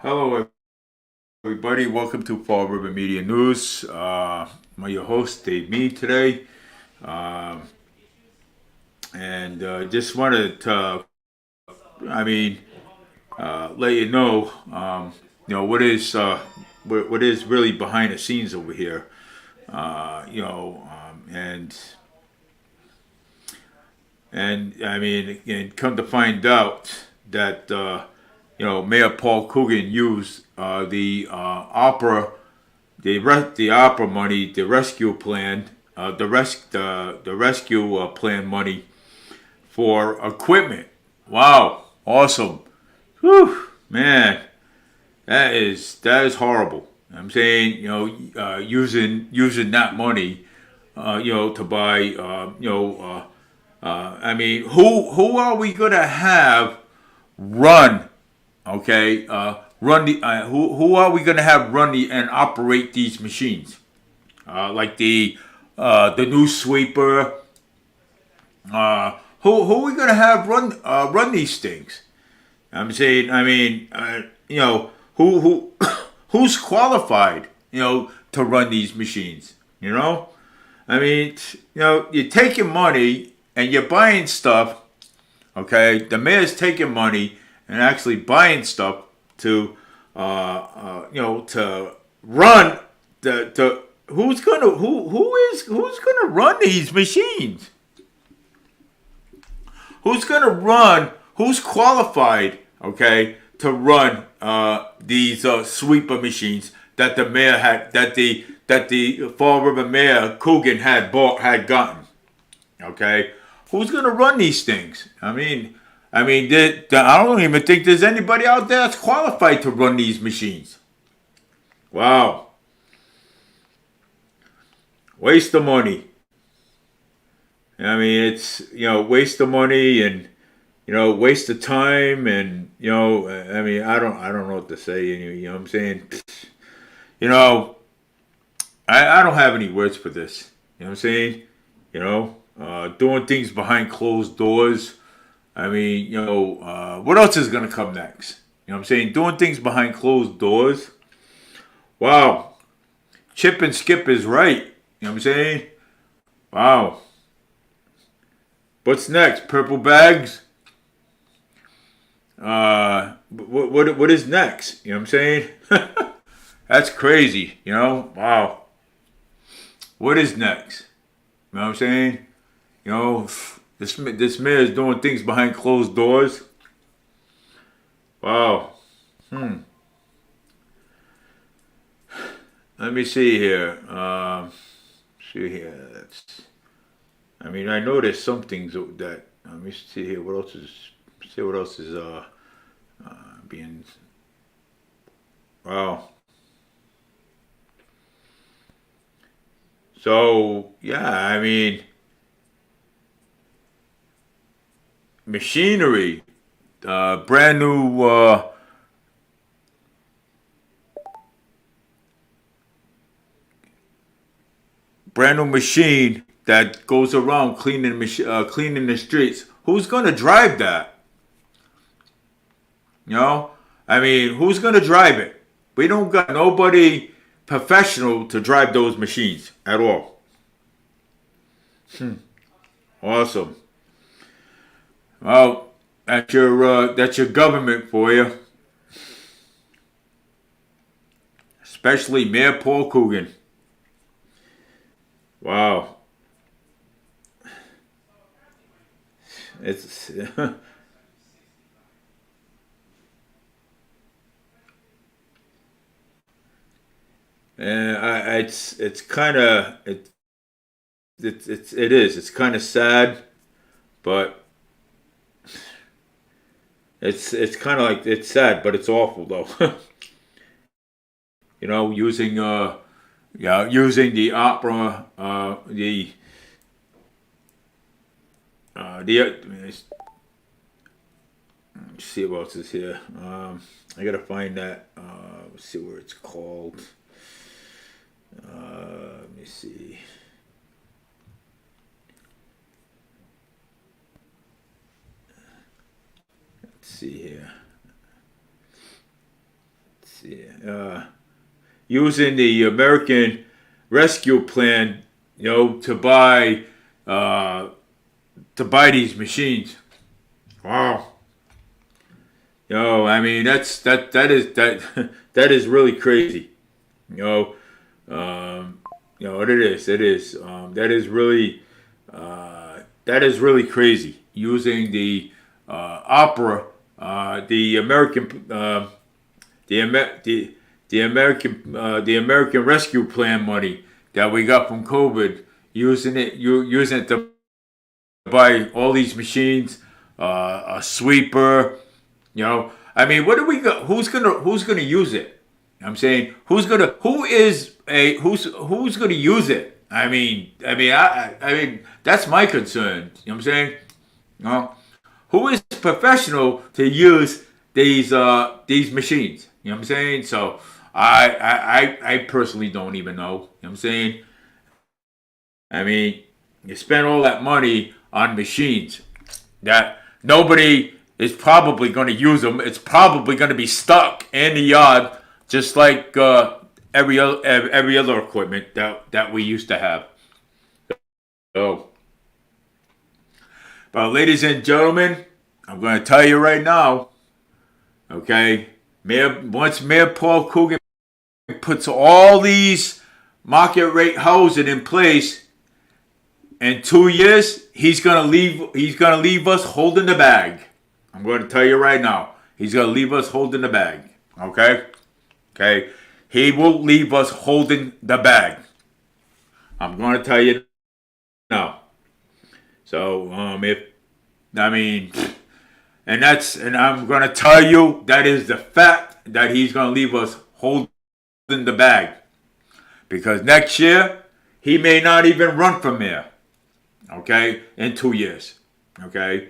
Hello, everybody. Welcome to Fall River Media News. I'm your host, Dave Mead, today. Um, and just wanted to, I mean, let you know, what is really behind the scenes over here. And I mean, and come to find out that Mayor Paul Coogan used the opera money, the rescue plan, the rescue plan money for equipment. Wow, awesome. Whew, man, that is horrible. I'm saying, using that money, to buy, I mean, who are we gonna have run? Okay, run the who are we gonna have run the and operate these machines? Like the new sweeper. Who are we gonna have run these things? I'm saying, I mean, who who's qualified, to run these machines? I mean, you're taking money and you're buying stuff. Okay, the mayor's taking money and actually buying stuff to, to run the who's gonna run these machines? Who's gonna run? Who's qualified? Okay, to run these sweeper machines that the mayor had that the Fall River Mayor Coogan had gotten. Okay, who's gonna run these things? I don't even think there's anybody out there that's qualified to run these machines. Wow, waste of money. I mean, it's waste of money and waste of time and I mean, I don't know what to say. You know what I'm saying? You know, I don't have any words for this. You know what I'm saying? Doing things behind closed doors. I mean, what else is gonna come next? You know what I'm saying? Doing things behind closed doors. Wow, Chip and Skip is right. You know what I'm saying? Wow. What's next? Purple bags. What is next? You know what I'm saying? That's crazy. Wow. What is next? You know what I'm saying? This mayor is doing things behind closed doors. Wow. Hmm. Let me see here. See here. I mean, I know there's some things that. Let me see here. What else is? See what else is being. Wow. So yeah, I mean, machinery. Brand new. Brand new machine that goes around cleaning the streets. Who's gonna drive that? You know, I mean, who's gonna drive it? We don't got nobody professional to drive those machines at all. Awesome. Well, that's your government for you, especially Mayor Paul Coogan. Wow, it's and it's kind of it is kind of sad, but it's kind of like it's sad, but it's awful though. Using yeah, using the opera, let's see what else is here. I gotta find that. Let's see where it's called. Let me see. Let's see here. using the American Rescue Plan, uh, to buy these machines. Wow. I mean that is really crazy. You know, it is. It is. That is really crazy. Using the opera, the American, the Amer- the American Rescue Plan money that we got from COVID, using it to buy all these machines, a sweeper. I mean, what do we got? Who's gonna use it? I'm saying who's gonna use it? I mean that's my concern. You know what I'm saying? You know, who is professional to use these machines? You know what I'm saying? So I personally don't even know. You know what I'm saying? I mean, you spend all that money on machines that nobody is probably going to use them. It's probably going to be stuck in the yard, just like every other equipment that we used to have. So, but ladies and gentlemen, I'm going to tell you right now. Okay, once Mayor Paul Coogan puts all these market rate housing in place, in 2 years, he's gonna leave. He's gonna leave us holding the bag. I'm going to tell you right now. He's gonna leave us holding the bag. Okay, okay. He will leave us holding the bag. I'm going to tell you now. So if I mean, and I'm going to tell you that is the fact that he's going to leave us holding the bag, because next year he may not even run for mayor. Okay, in 2 years. Okay,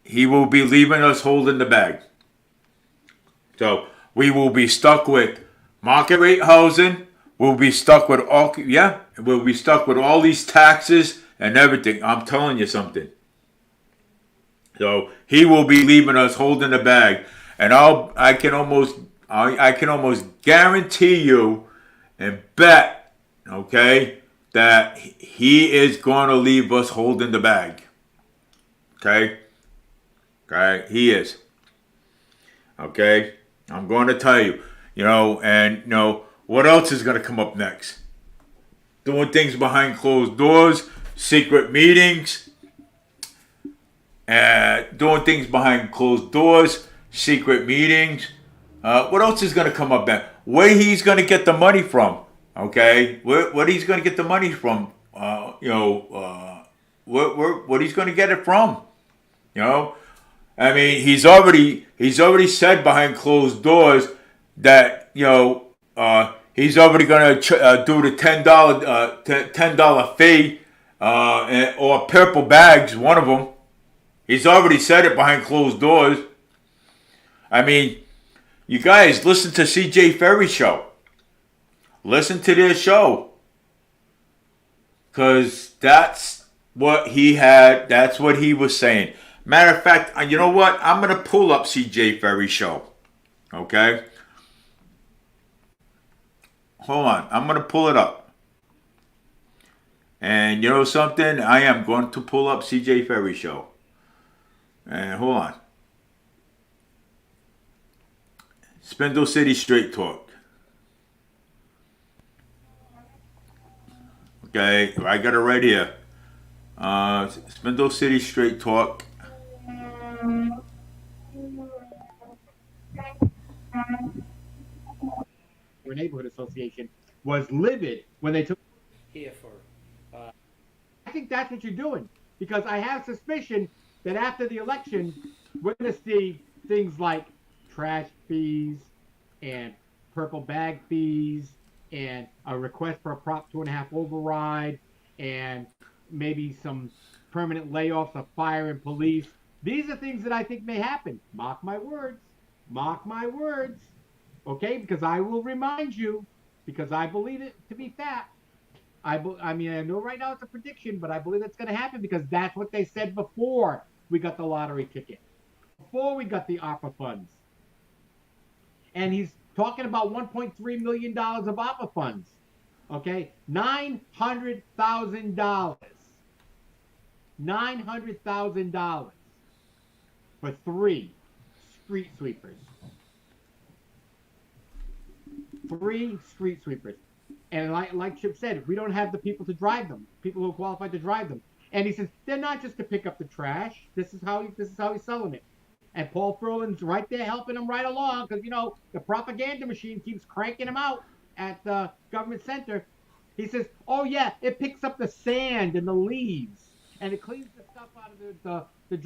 he will be leaving us holding the bag. So we will be stuck with market rate housing. We'll be stuck with we'll be stuck with all these taxes and everything. I'm telling you something. So he will be leaving us holding the bag, and I can almost guarantee you and bet, okay, that he is going to leave us holding the bag. Okay? Okay? He is. Okay? I'm going to tell you. What else is going to come up next? Doing things behind closed doors, secret meetings, doing things behind closed doors, secret meetings. What else is going to come up next? Where he's going to get the money from? Okay, what he's going to get the money from? What he's going to get it from? I mean, he's already said behind closed doors that he's already going to do the $10 fee, or purple bags, one of them. He's already said it behind closed doors. I mean, you guys listen to CJ Ferry show. Listen to their show, because that's what he had. That's what he was saying. Matter of fact, you know what? I'm going to pull up CJ Ferry show. Okay? Hold on. I'm going to pull it up. And you know something? I am going to pull up CJ Ferry show. And hold on. Spindle City Straight Talk. Okay, I got it right here. Spindle City Straight Talk. Neighborhood Association was livid when they took here for. I think that's what you're doing, because I have suspicion that after the election, we're going to see things like trash fees and purple bag fees and a request for a Prop 2.5 override and maybe some permanent layoffs of fire and police. These are things that I think may happen. Mark my words. Mark my words. Okay? Because I will remind you, because I believe it to be fact. I mean, I know right now it's a prediction, but I believe it's going to happen, because that's what they said before we got the lottery ticket, before we got the ARPA funds. And he's talking about $1.3 million of APA funds. Okay, $900,000. $900,000 for 3 street sweepers. 3 street sweepers. And like Chip said, we don't have the people to drive them, people who are qualified to drive them. And he says they're not just to pick up the trash. This is how he's selling it. And Paul Furlan's right there helping him right along because the propaganda machine keeps cranking him out at the government center. He says, "Oh yeah, it picks up the sand and the leaves, and it cleans the stuff out of the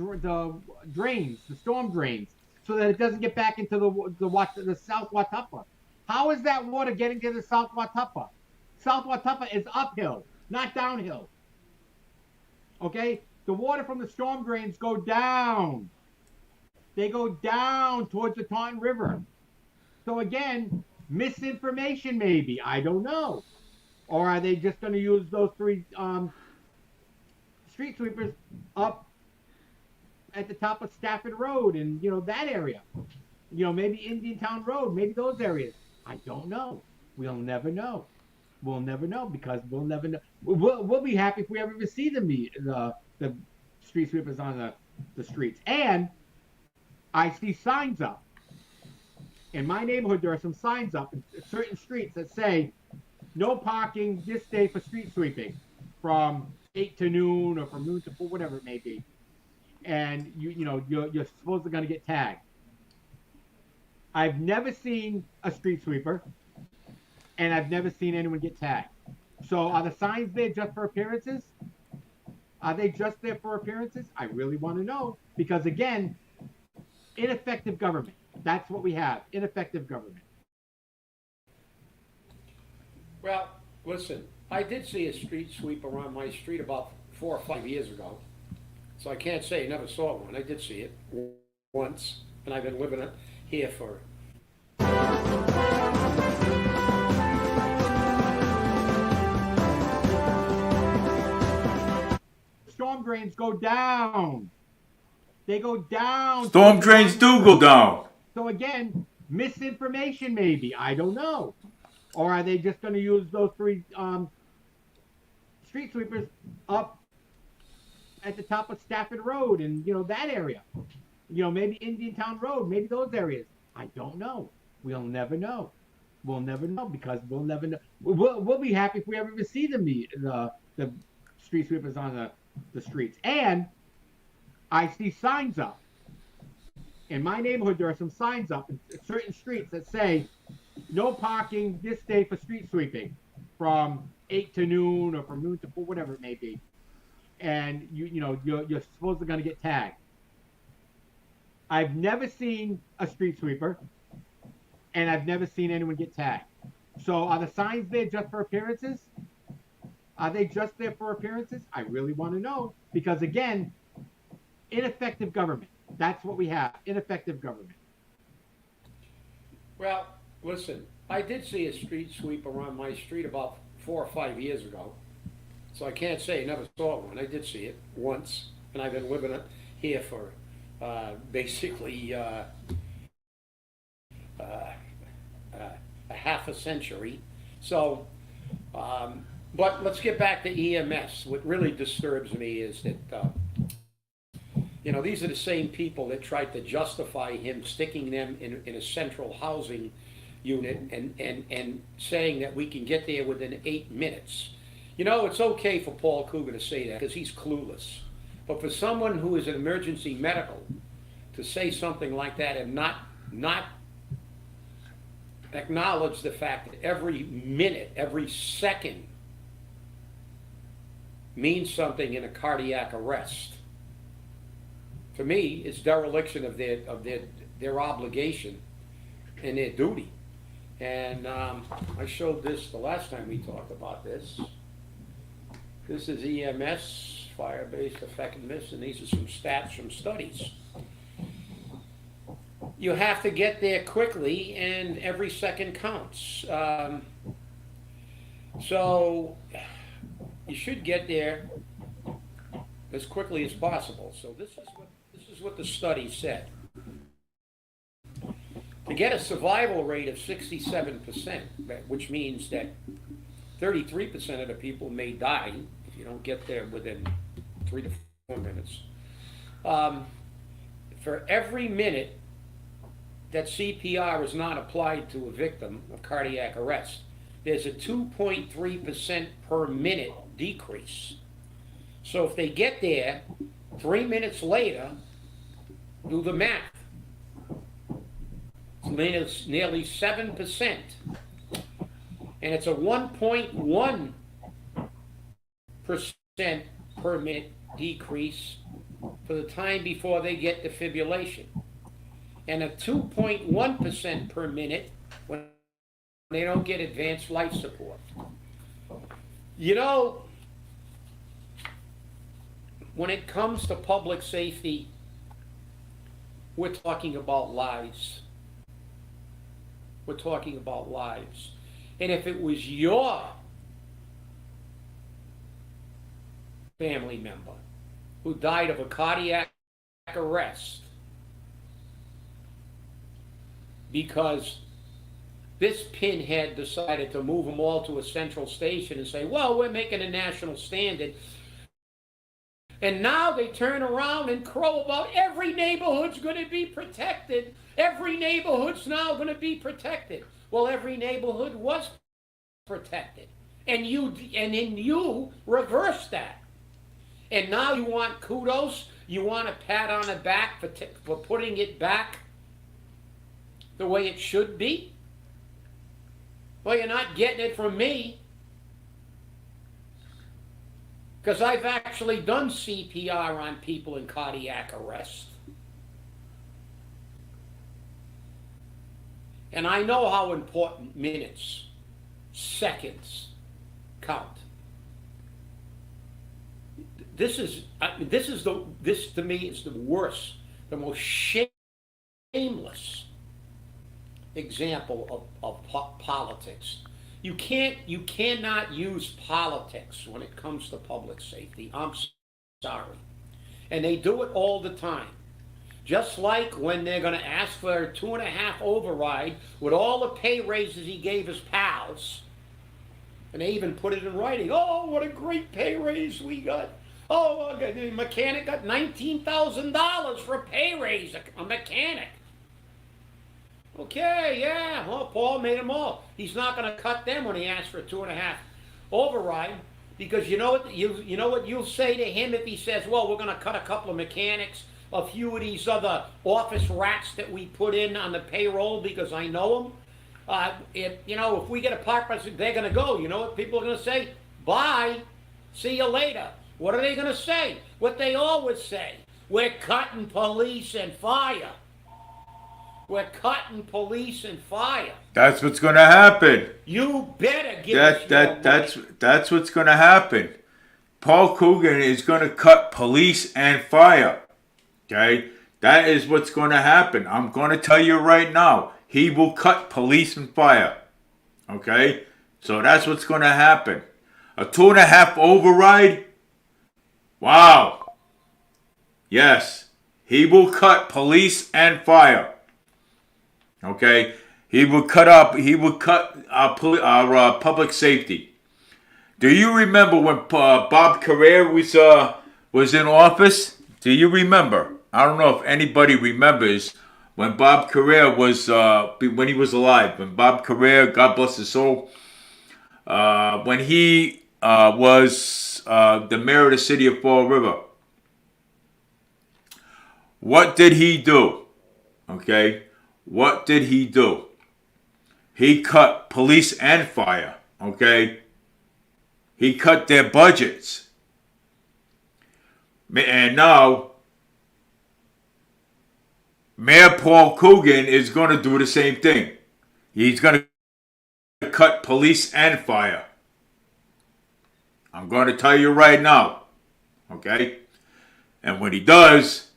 drains, the storm drains, so that it doesn't get back into the South Watuppa." How is that water getting to the South Watuppa? South Watuppa is uphill, not downhill. Okay? The water from the storm drains go down. They go down towards the Taunton River. So again, misinformation maybe. I don't know. Or are they just going to use those 3 street sweepers up at the top of Stafford Road and, that area? Maybe Indiantown Road, maybe those areas. I don't know. We'll never know. We'll never know because we'll never know. We'll be happy if we ever see the street sweepers on the streets. And I see signs up. In my neighborhood, there are some signs up in certain streets that say, "No parking this day for street sweeping from 8 to noon or from noon to 4, whatever it may be." And you're supposed to going to get tagged. I've never seen a street sweeper, and I've never seen anyone get tagged. So are the signs there just for appearances? Are they just there for appearances? I really want to know because, again, ineffective government. That's what we have, ineffective government. Well, listen, I did see a street sweeper on my street about 4 or 5 years ago. So I can't say I never saw one. I did see it once, and I've been living it here for... Storm drains go down. They go down. Storm drains do go down. So again, misinformation maybe. I don't know. Or are they just going to use those 3 street sweepers up at the top of Stafford Road and, that area? Maybe Indiantown Road, maybe those areas. I don't know. We'll never know. We'll never know because we'll never know. We'll be happy if we ever see the street sweepers on the streets. And I see signs up. In my neighborhood, there are some signs up in certain streets that say, "No parking this day for street sweeping from 8 to noon or from noon to 4, whatever it may be." And you're supposed to going to get tagged. I've never seen a street sweeper, and I've never seen anyone get tagged. So are the signs there just for appearances? Are they just there for appearances? I really want to know because, again, ineffective government. That's what we have, ineffective government. Well, listen, I did see a street sweeper on my street about 4 or 5 years ago. So I can't say I never saw one. I did see it once, and I've been living it here for basically a half a century. So, but let's get back to EMS. What really disturbs me is that, these are the same people that tried to justify him sticking them in a central housing unit and saying that we can get there within 8 minutes. It's okay for Paul Cougar to say that because he's clueless. But for someone who is an emergency medical to say something like that and not acknowledge the fact that every minute, every second means something in a cardiac arrest, for me, it's dereliction of their obligation and their duty. And I showed this the last time we talked about this. This is EMS, fire-based effectiveness, and these are some stats from studies. You have to get there quickly, and every second counts. So you should get there as quickly as possible. So this is what the study said. to get a survival rate of 67%, which means that 33% of the people may die if you don't get there within 3 to 4 minutes. For every minute that CPR is not applied to a victim of cardiac arrest, there's a 2.3% per minute decrease. So if they get there 3 minutes later, do the math. It's nearly 7%. And it's a 1.1% per minute decrease for the time before they get defibrillation. And a 2.1% per minute when they don't get advanced life support. You know, when it comes to public safety, we're talking about lives. We're talking about lives. And if it was your family member who died of a cardiac arrest because this pinhead decided to move them all to a central station and say, well, we're making a national standard. And now they turn around and crow about every neighborhood's going to be protected. Every neighborhood's now going to be protected. Well, every neighborhood was protected. And then you reverse that. And now you want kudos, you want a pat on the back for putting it back the way it should be? Well, you're not getting it from me. Because I've actually done CPR on people in cardiac arrest. And I know how important minutes, seconds count. This to me is the worst, the most shameless example of politics. You cannot use politics when it comes to public safety. I'm sorry. And they do it all the time. Just like when they're going to ask for a 2.5 override with all the pay raises he gave his pals. And they even put it in writing. Oh, what a great pay raise we got. Oh, the mechanic got $19,000 for a pay raise, a mechanic. Okay, yeah, well, Paul made them all. He's not going to cut them when he asks for a 2.5 override, because you know what you'll say to him if he says, well, we're going to cut a couple of mechanics, a few of these other office rats that we put in on the payroll because I know them. If we get a part person, they're going to go. You know what people are going to say? Bye. See you later. What are they going to say? What they always say. We're cutting police and fire. We're cutting police and fire. That's what's going to happen. You better give us your money. That's what's going to happen. Paul Coogan is going to cut police and fire. Okay? That is what's going to happen. I'm going to tell you right now. He will cut police and fire. Okay? So that's what's going to happen. A 2.5 override? Wow. Yes. He will cut police and fire. Okay? He will cut our public safety. Do you remember when Bob Carrere was in office? Do you remember? I don't know if anybody remembers when Bob Carrere was when he was alive. When Bob Carrere, God bless his soul, when he was the mayor of the city of Fall River. What did he do? Okay, what did he do? He cut police and fire. Okay, he cut their budgets, and now Mayor Paul Coogan is going to do the same thing. He's going to cut police and fire. I'm going to tell you right now. Okay? And when he does,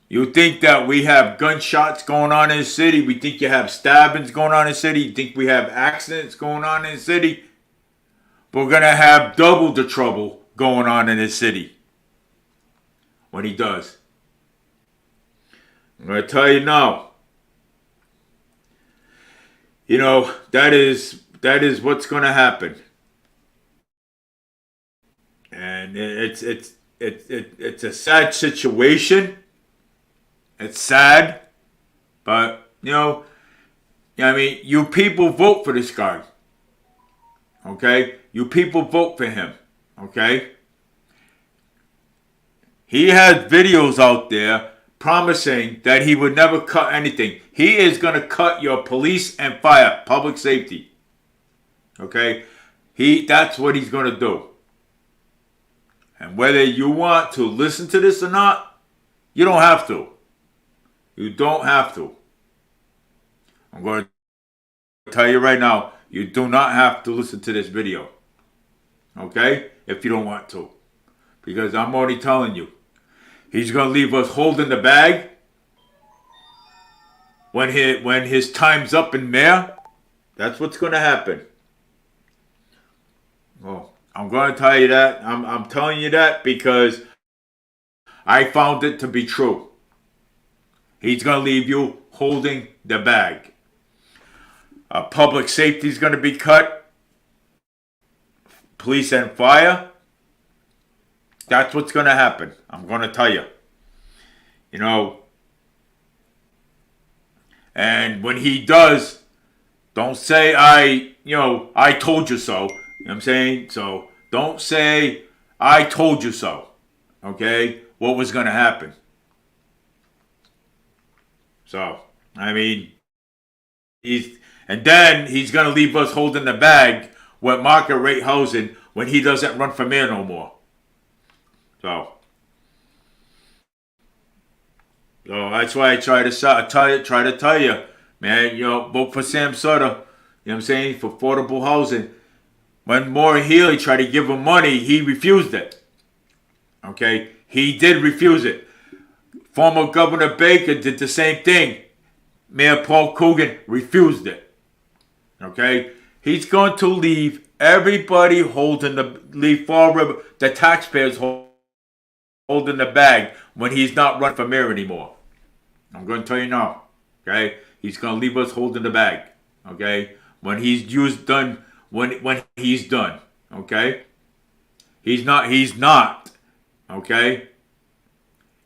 you think that we have gunshots going on in the city? We think you have stabbings going on in the city? You think we have accidents going on in the city? We're going to have double the trouble going on in the city when he does. I'm going to tell you now. You know, that is what's going to happen. And it's a sad situation. It's sad, but I mean, you people vote for this guy. Okay, you people vote for him. Okay, he has videos out there promising that he would never cut anything. He is going to cut your police and fire, public safety. Okay, that's what he's going to do. And whether you want to listen to this or not, you don't have to. You don't have to. I'm going to tell you right now, you do not have to listen to this video. Okay? If you don't want to. Because I'm already telling you. He's going to leave us holding the bag when his time's up in there. That's what's going to happen. Well, I'm going to tell you that. I'm telling you that because I found it to be true. He's going to leave you holding the bag. Public safety is going to be cut. Police and fire. That's what's going to happen. I'm going to tell you. And when he does, don't say I told you so. You know what I'm saying? So don't say I told you so. Okay? What was going to happen? So, I mean, then he's going to leave us holding the bag with market rate housing when he doesn't run for mayor no more. So that's why I try to tell you, man, vote for Sam Sutter. You know what I'm saying? For affordable housing. When Maura Healey tried to give him money, he refused it. Okay? He did refuse it. Former Governor Baker did the same thing. Mayor Paul Coogan refused it. Okay? He's going to leave everybody leave Fall River, the taxpayers holding the bag when he's not running for mayor anymore. I'm going to tell you now. Okay? He's going to leave us holding the bag. Okay? When he's done. When he's done. Okay? He's not. Okay?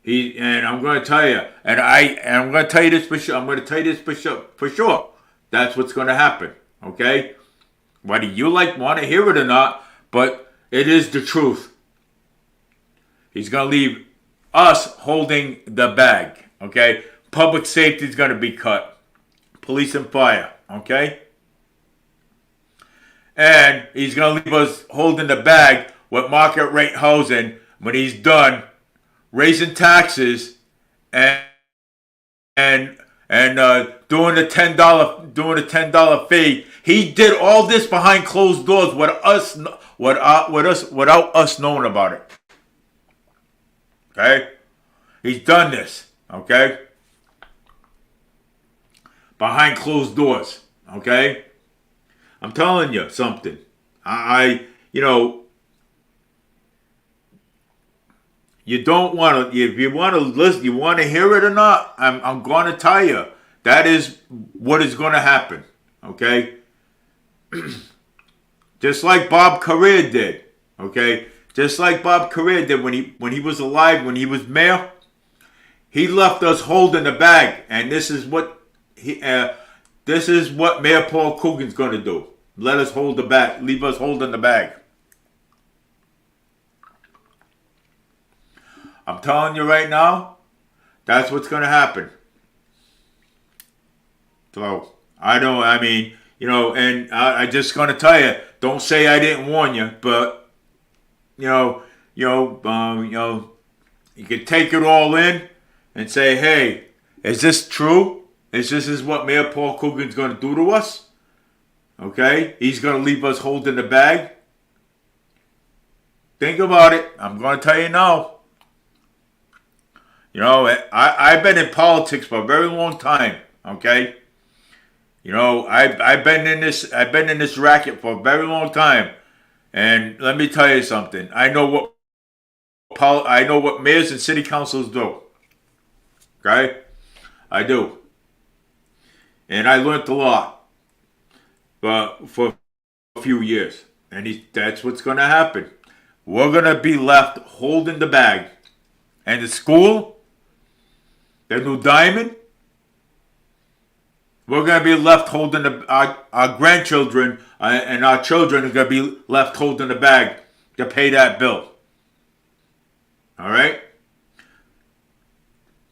And I'm going to tell you, and I'm going to tell you this for sure. I'm going to tell you this for sure. That's what's going to happen. Okay? Whether you want to hear it or not, but it is the truth. He's going to leave us holding the bag. Okay? Public safety is going to be cut. Police and fire. Okay? And he's going to leave us holding the bag with market rate housing when he's done raising taxes and doing the $10 fee. He did all this behind closed doors without us knowing about it. Okay? He's done this. Okay? Behind closed doors. Okay? I'm telling you something. You don't want to, if you want to listen, you want to hear it or not, I'm going to tell you, that is what is going to happen. Okay? Just like Bob Correa did. Okay? Just like Bob Correa did when he was alive, when he was mayor. He left us holding the bag. And this is what Mayor Paul Coogan's going to do. Let us hold the bag. Leave us holding the bag. I'm telling you right now, that's what's going to happen. So, and I just going to tell you, don't say I didn't warn you, but, you can take it all in and say, hey, is this true? Is this what Mayor Paul Coogan's going to do to us? Okay? He's going to leave us holding the bag. Think about it. I'm going to tell you now. I've been in politics for a very long time. Okay? I've been in this racket for a very long time. And let me tell you something. I know what mayors and city councils do. Okay? I do. And I learned a lot, but for a few years. And that's what's going to happen. We're going to be left holding the bag. And the school, the new diamond, we're going to be left holding our grandchildren and our children are going to be left holding the bag to pay that bill. All right?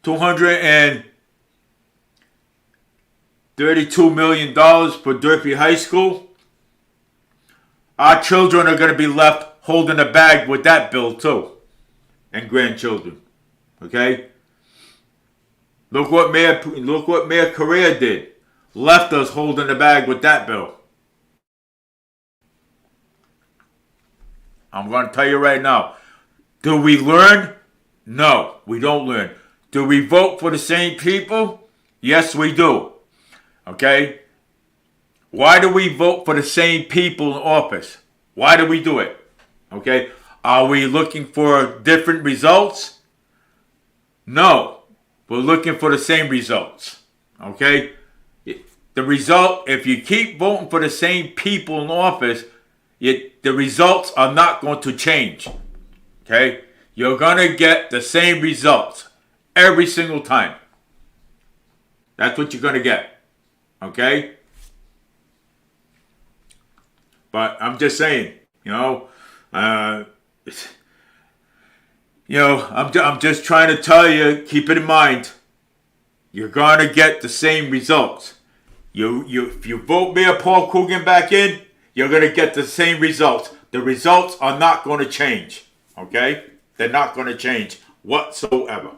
$232 million for Durfee High School. Our children are going to be left holding the bag with that bill too. And grandchildren. Okay? Look what Mayor Correa did. Left us holding the bag with that bill. I'm going to tell you right now. Do we learn? No, we don't learn. Do we vote for the same people? Yes, we do. Okay? Why do we vote for the same people in office? Why do we do it? Okay? Are we looking for different results? No. We're looking for the same results. Okay? The result, if you keep voting for the same people in office, the results are not going to change. Okay? You're going to get the same results every single time. That's what you're going to get. Okay? But I'm just saying, I'm just trying to tell you, keep it in mind, you're going to get the same results. If you vote Mayor Paul Coogan back in, you're going to get the same results. The results are not going to change. Okay? They're not going to change whatsoever.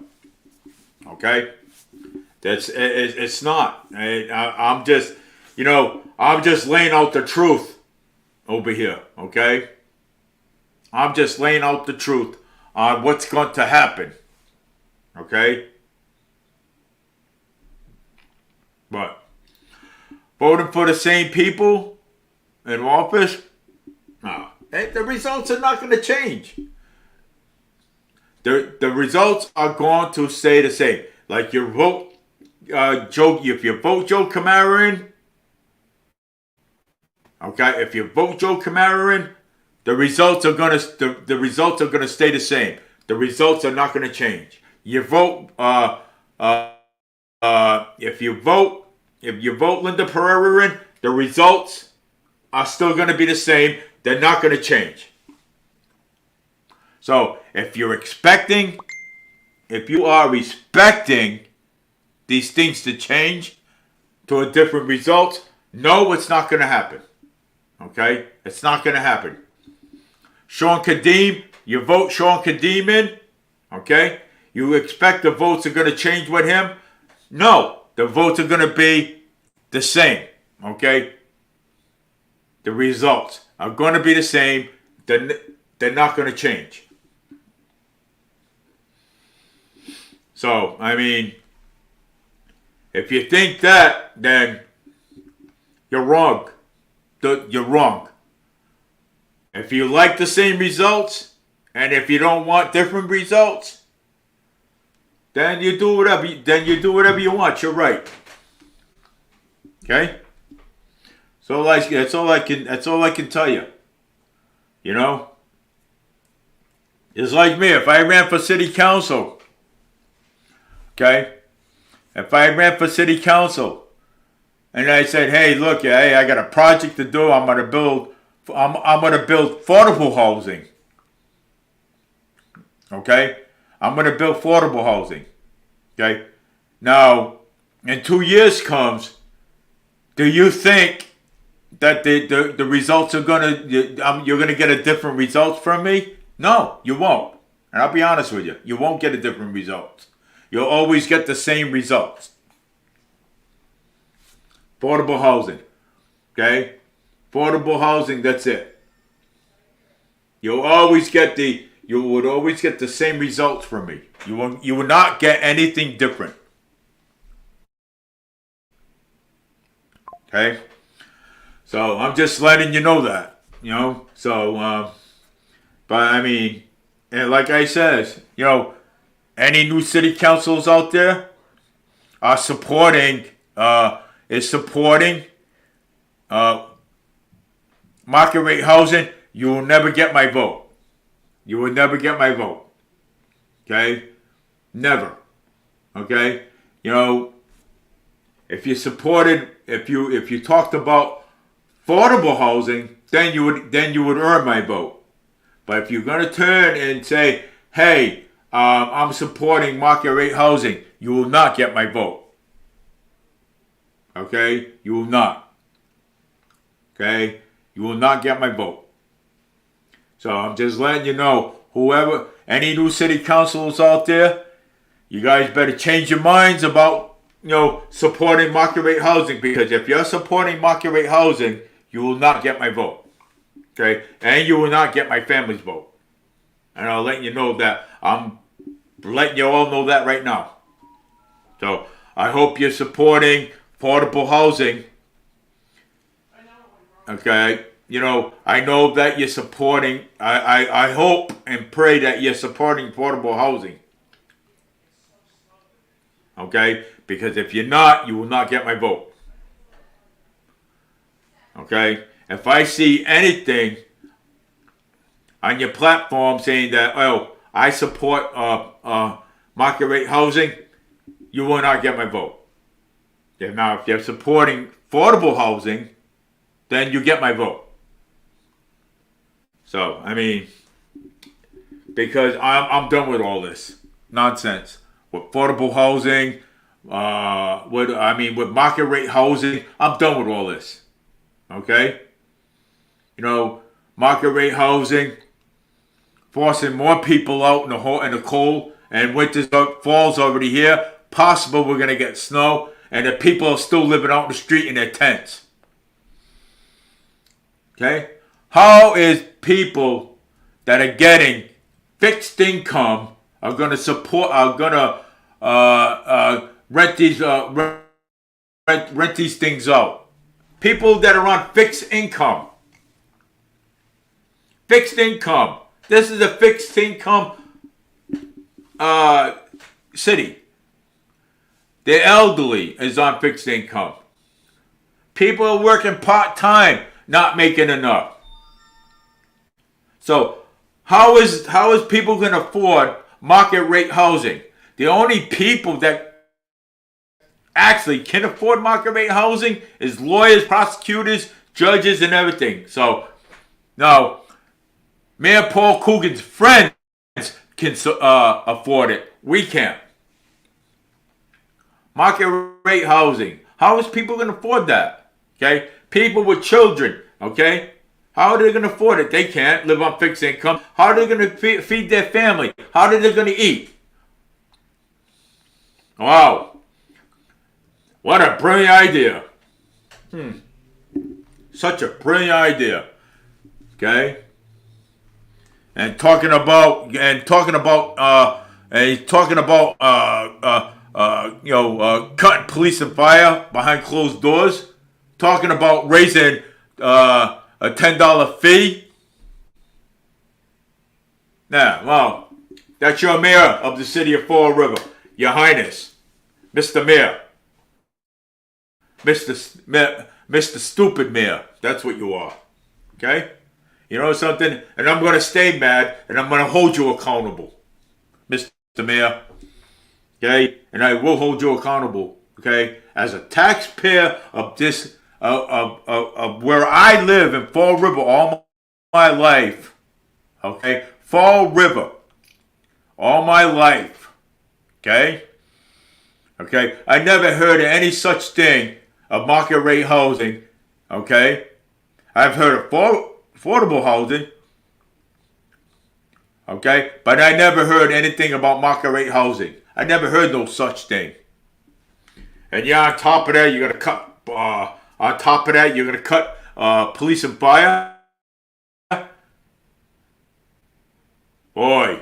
Okay? It's not. I'm just laying out the truth over here. Okay? I'm just laying out the truth on what's going to happen. Okay? But voting for the same people in office, no, the results are not going to change. The results are going to stay the same. Like you vote if you vote Joe Camara in, okay, if you vote Joe Camara in, the results are gonna stay the same. The results are not going to change. You vote if you vote Linda Pereira in, the results are still going to be the same. They're not going to change. So if you are expecting these things to change to a different result, no, it's not going to happen. Okay? It's not going to happen. Sean Kadeem, you vote Sean Kadeem in, okay? You expect the votes are going to change with him? No, the votes are going to be the same, okay? The results are going to be the same. They're not going to change. So, if you think that, then you're wrong. You're wrong. If you like the same results, and if you don't want different results, then you do whatever you want. You're right. Okay? So that's all I can tell you. It's like me. If I ran for city council, okay? If I ran for city council, and I said, "Hey, look, I got a project to do. I'm gonna build affordable housing." Okay? I'm gonna build affordable housing. Okay? Now, in 2 years comes, do you think that the results are you're gonna get a different result from me? No, you won't. And I'll be honest with you, you won't get a different result. You'll always get the same results. Affordable housing. Okay? Affordable housing, that's it. You would always get the same results from me. You will not get anything different. Okay? So I'm just letting you know that. So but and like I said, any new city councils out there, are supporting is supporting market rate housing, you will never get my vote. You will never get my vote. Okay? Never. Okay? You know, if you supported, if you talked about affordable housing, then you would earn my vote. But if you're gonna turn and say, hey, I'm supporting market rate housing, you will not get my vote. Okay? You will not. Okay? You will not get my vote. So I'm just letting you know, whoever, any new city councilors out there, you guys better change your minds about, supporting market rate housing, because if you're supporting market rate housing, you will not get my vote. Okay? And you will not get my family's vote. And I'll let you know that. I'm letting you all know that right now. So I hope you're supporting affordable housing. Okay? I know that you're supporting, I hope and pray that you're supporting affordable housing. Okay? Because if you're not, you will not get my vote. Okay? If I see anything on your platform saying that, I support market rate housing, you will not get my vote. Now, if you're supporting affordable housing, then you get my vote. So, because I'm done with all this nonsense. With affordable housing, with market rate housing, I'm done with all this. Okay? Market rate housing, forcing more people out in the cold, and fall's already here. Possible we're gonna get snow, and the people are still living out in the street in their tents. Okay? How is people that are getting fixed income are going to rent these things out? People that are on fixed income. Fixed income. This is a fixed income city. The elderly is on fixed income. People are working part-time, not making enough. So how is people going to afford market rate housing? The only people that actually can afford market rate housing is lawyers, prosecutors, judges, and everything. So now, Mayor Paul Coogan's friends can afford it. We can't. Market rate housing. How is people going to afford that? Okay, people with children. Okay. How are they going to afford it? They can't live on fixed income. How are they going to feed their family? How are they going to eat? Wow. What a brilliant idea. Such a brilliant idea. Okay? And talking about cutting police and fire behind closed doors. Talking about raising a $10 fee. Now, well, that's your mayor of the city of Fall River, Your Highness, Mr. Mayor, Mr. Stupid Mayor. That's what you are. Okay? You know something? And I'm going to stay mad, and I'm going to hold you accountable, Mr. Mayor. Okay? And I will hold you accountable. Okay? As a taxpayer of this. Of where I live in Fall River all my life. Okay? Fall River. All my life. Okay? Okay? I never heard of any such thing of market rate housing. Okay? I've heard of affordable housing. Okay? But I never heard anything about market rate housing. I never heard no such thing. And on top of that, you're going to cut... on top of that, you're going to cut police and fire. Boy,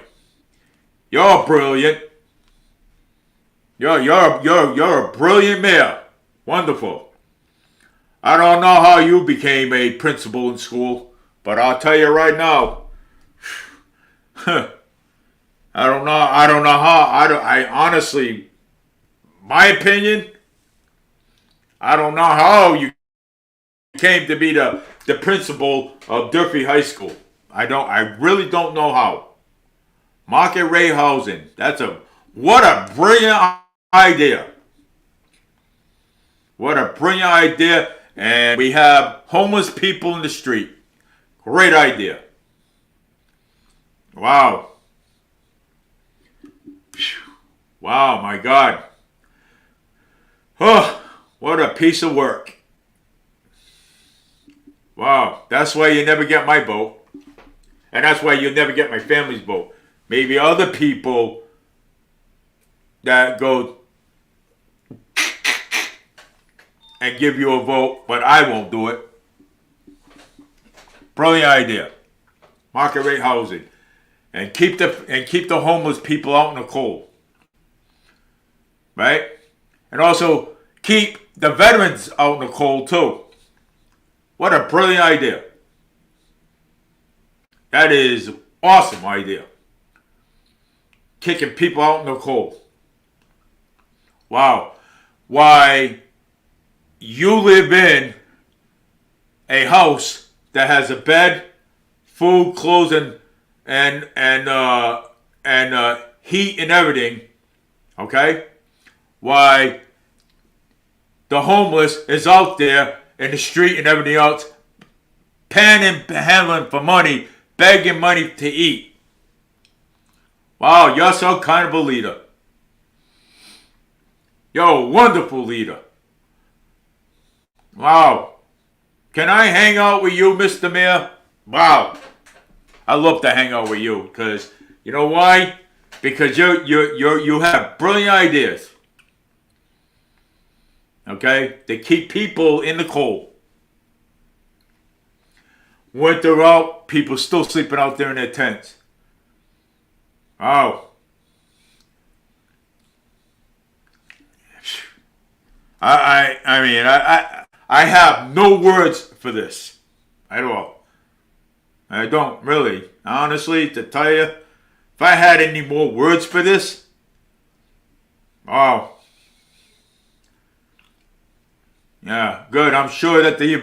you're brilliant. You're a brilliant mayor. Wonderful. I don't know how you became a principal in school, but I'll tell you right now. I honestly, my opinion, I don't know how you came to be the principal of Durfee High School. I really don't know how. Market rate housing. What a brilliant idea. What a brilliant idea. And we have homeless people in the street. Great idea. Wow. Wow, my God. Oh, what a piece of work. Wow, that's why you never get my vote. And that's why you'll never get my family's vote. Maybe other people that go and give you a vote, but I won't do it. Brilliant idea. Market rate housing. And keep the homeless people out in the cold. Right? And also keep the veterans out in the cold too. What a brilliant idea. That is an awesome idea. Kicking people out in the cold. Wow. Why you live in a house that has a bed, food, clothes, and heat and everything. Okay? Why the homeless is out there in the street and everything else, panhandling for money, begging money to eat. Wow, you're some kind of a leader. You're a wonderful leader. Wow. Can I hang out with you, Mr. Mayor? Wow. I love to hang out with you because you know why? Because you have brilliant ideas. Okay? They keep people in the cold. Winter out, people still sleeping out there in their tents. Wow. I have no words for this at all. I don't really. Honestly, to tell you, if I had any more words for this, wow. Yeah, good. I'm sure that the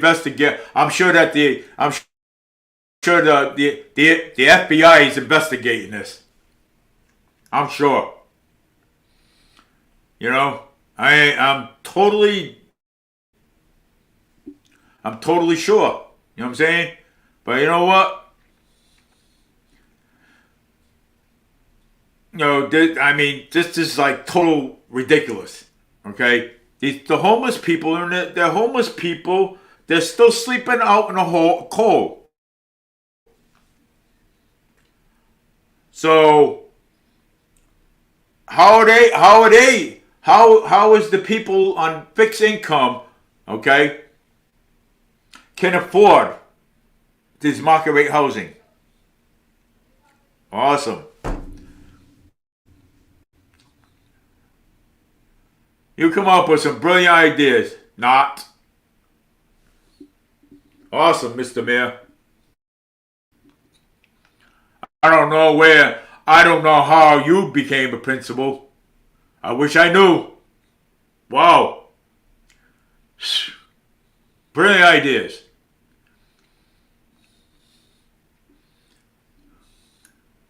FBI is investigating this. I'm sure. You know, I'm totally sure. You know what I'm saying? But you know what? You know, this is like total ridiculous. Okay? The homeless people, they're homeless people. They're still sleeping out in the cold. So how is the people on fixed income, okay, can afford this market rate housing? Awesome. You come up with some brilliant ideas. Not. Awesome, Mr. Mayor. I don't know how you became a principal. I wish I knew. Wow. Brilliant ideas.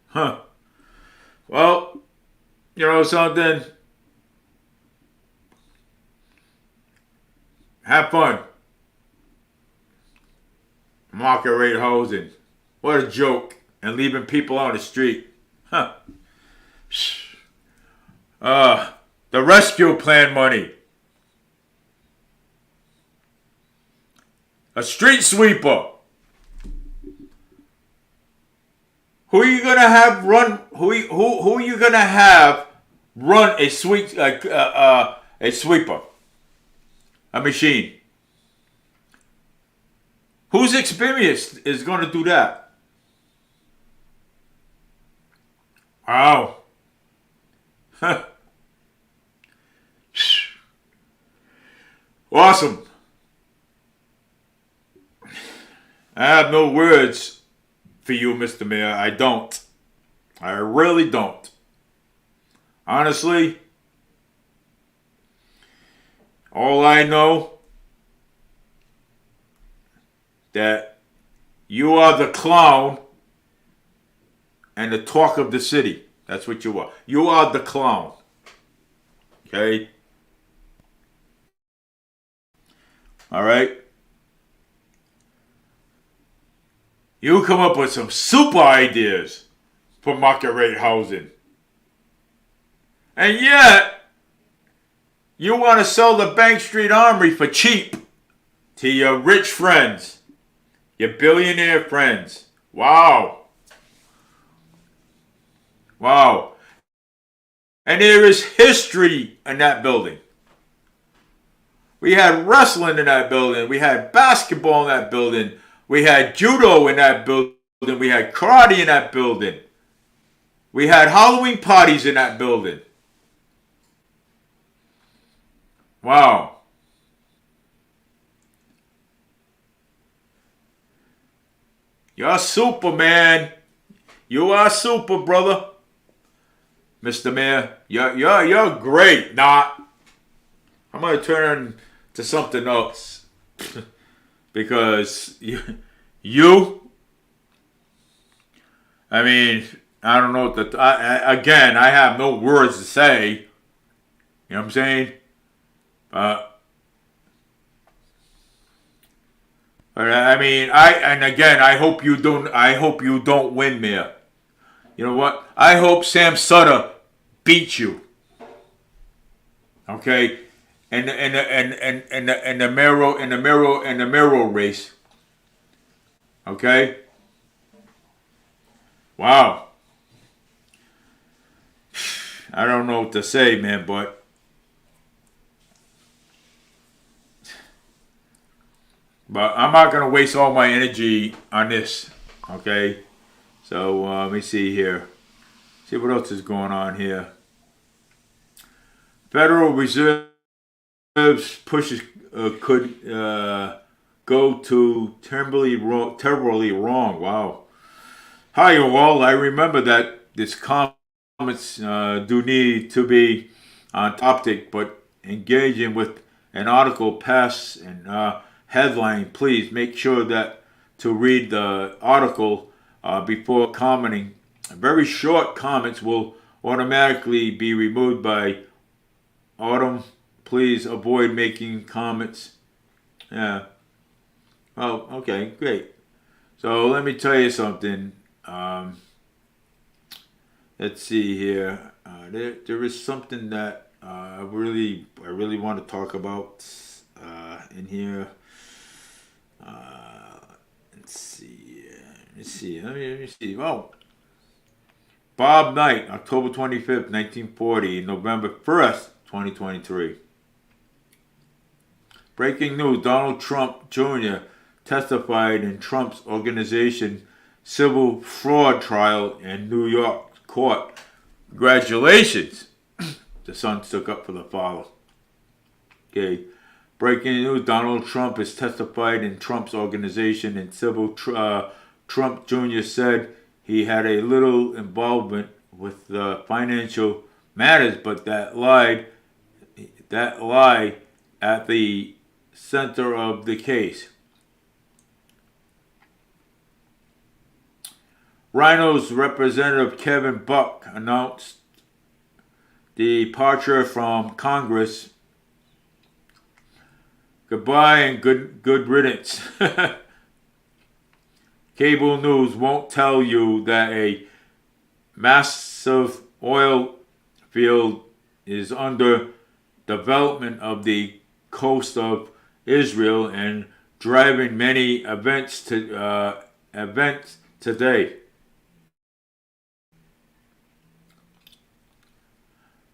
Huh. Well, you know something? Have fun. Market rate housing. What a joke. And leaving people on the street. Huh. The rescue plan money. A street sweeper. Who are you gonna have run? Who are you gonna have run a sweeper? A machine. Who's experienced is gonna do that? Wow. Awesome. I have no words for you, Mr. Mayor. I don't. I really don't. Honestly, All I know that you are the clown and the talk of the city. That's what you are. You are the clown. Okay? All right? You come up with some super ideas for market rate housing. And yet, you want to sell the Bank Street Armory for cheap to your rich friends, your billionaire friends. Wow. Wow. And there is history in that building. We had wrestling in that building. We had basketball in that building. We had judo in that building. We had karate in that building. We had Halloween parties in that building. Wow. You're super, man. You are super, brother. Mr. Mayor, you're great. Nah, I'm gonna turn to something else because you. I mean, I don't know what again, I have no words to say. You know what I'm saying? But I mean, I hope you don't. I hope you don't win, Mayor. You know what? I hope Sam Sutter beats you. Okay, and the mayoral race. Okay. Wow. I don't know what to say, man, but I'm not gonna waste all my energy on this. Okay. So let me see here. See what else is going on here. Federal Reserve pushes could go to terribly wrong. Wow. Hi, you all. I remember that this comments do need to be on topic, but engaging with an article pass and headline. Please make sure that to read the article before commenting. Very short comments will automatically be removed by Autumn. Please avoid making comments. Yeah. Oh, okay, great. So let me tell you something. Let's see here. There is something that I really want to talk about in here. Let's see. Let me see. Oh, Bob Knight, October 25th, 1940, November 1st, 2023. Breaking news: Donald Trump Jr. testified in Trump's organization civil fraud trial in New York court. Congratulations. The son stuck up for the father. Okay. Breaking news: Donald Trump has testified in Trump's organization in civil Trump Jr. said he had a little involvement with financial matters, but that lie at the center of the case. Rhino's Representative Kevin Buck announced departure from Congress. Goodbye and good riddance. Cable news won't tell you that a massive oil field is under development of the coast of Israel and driving many events today.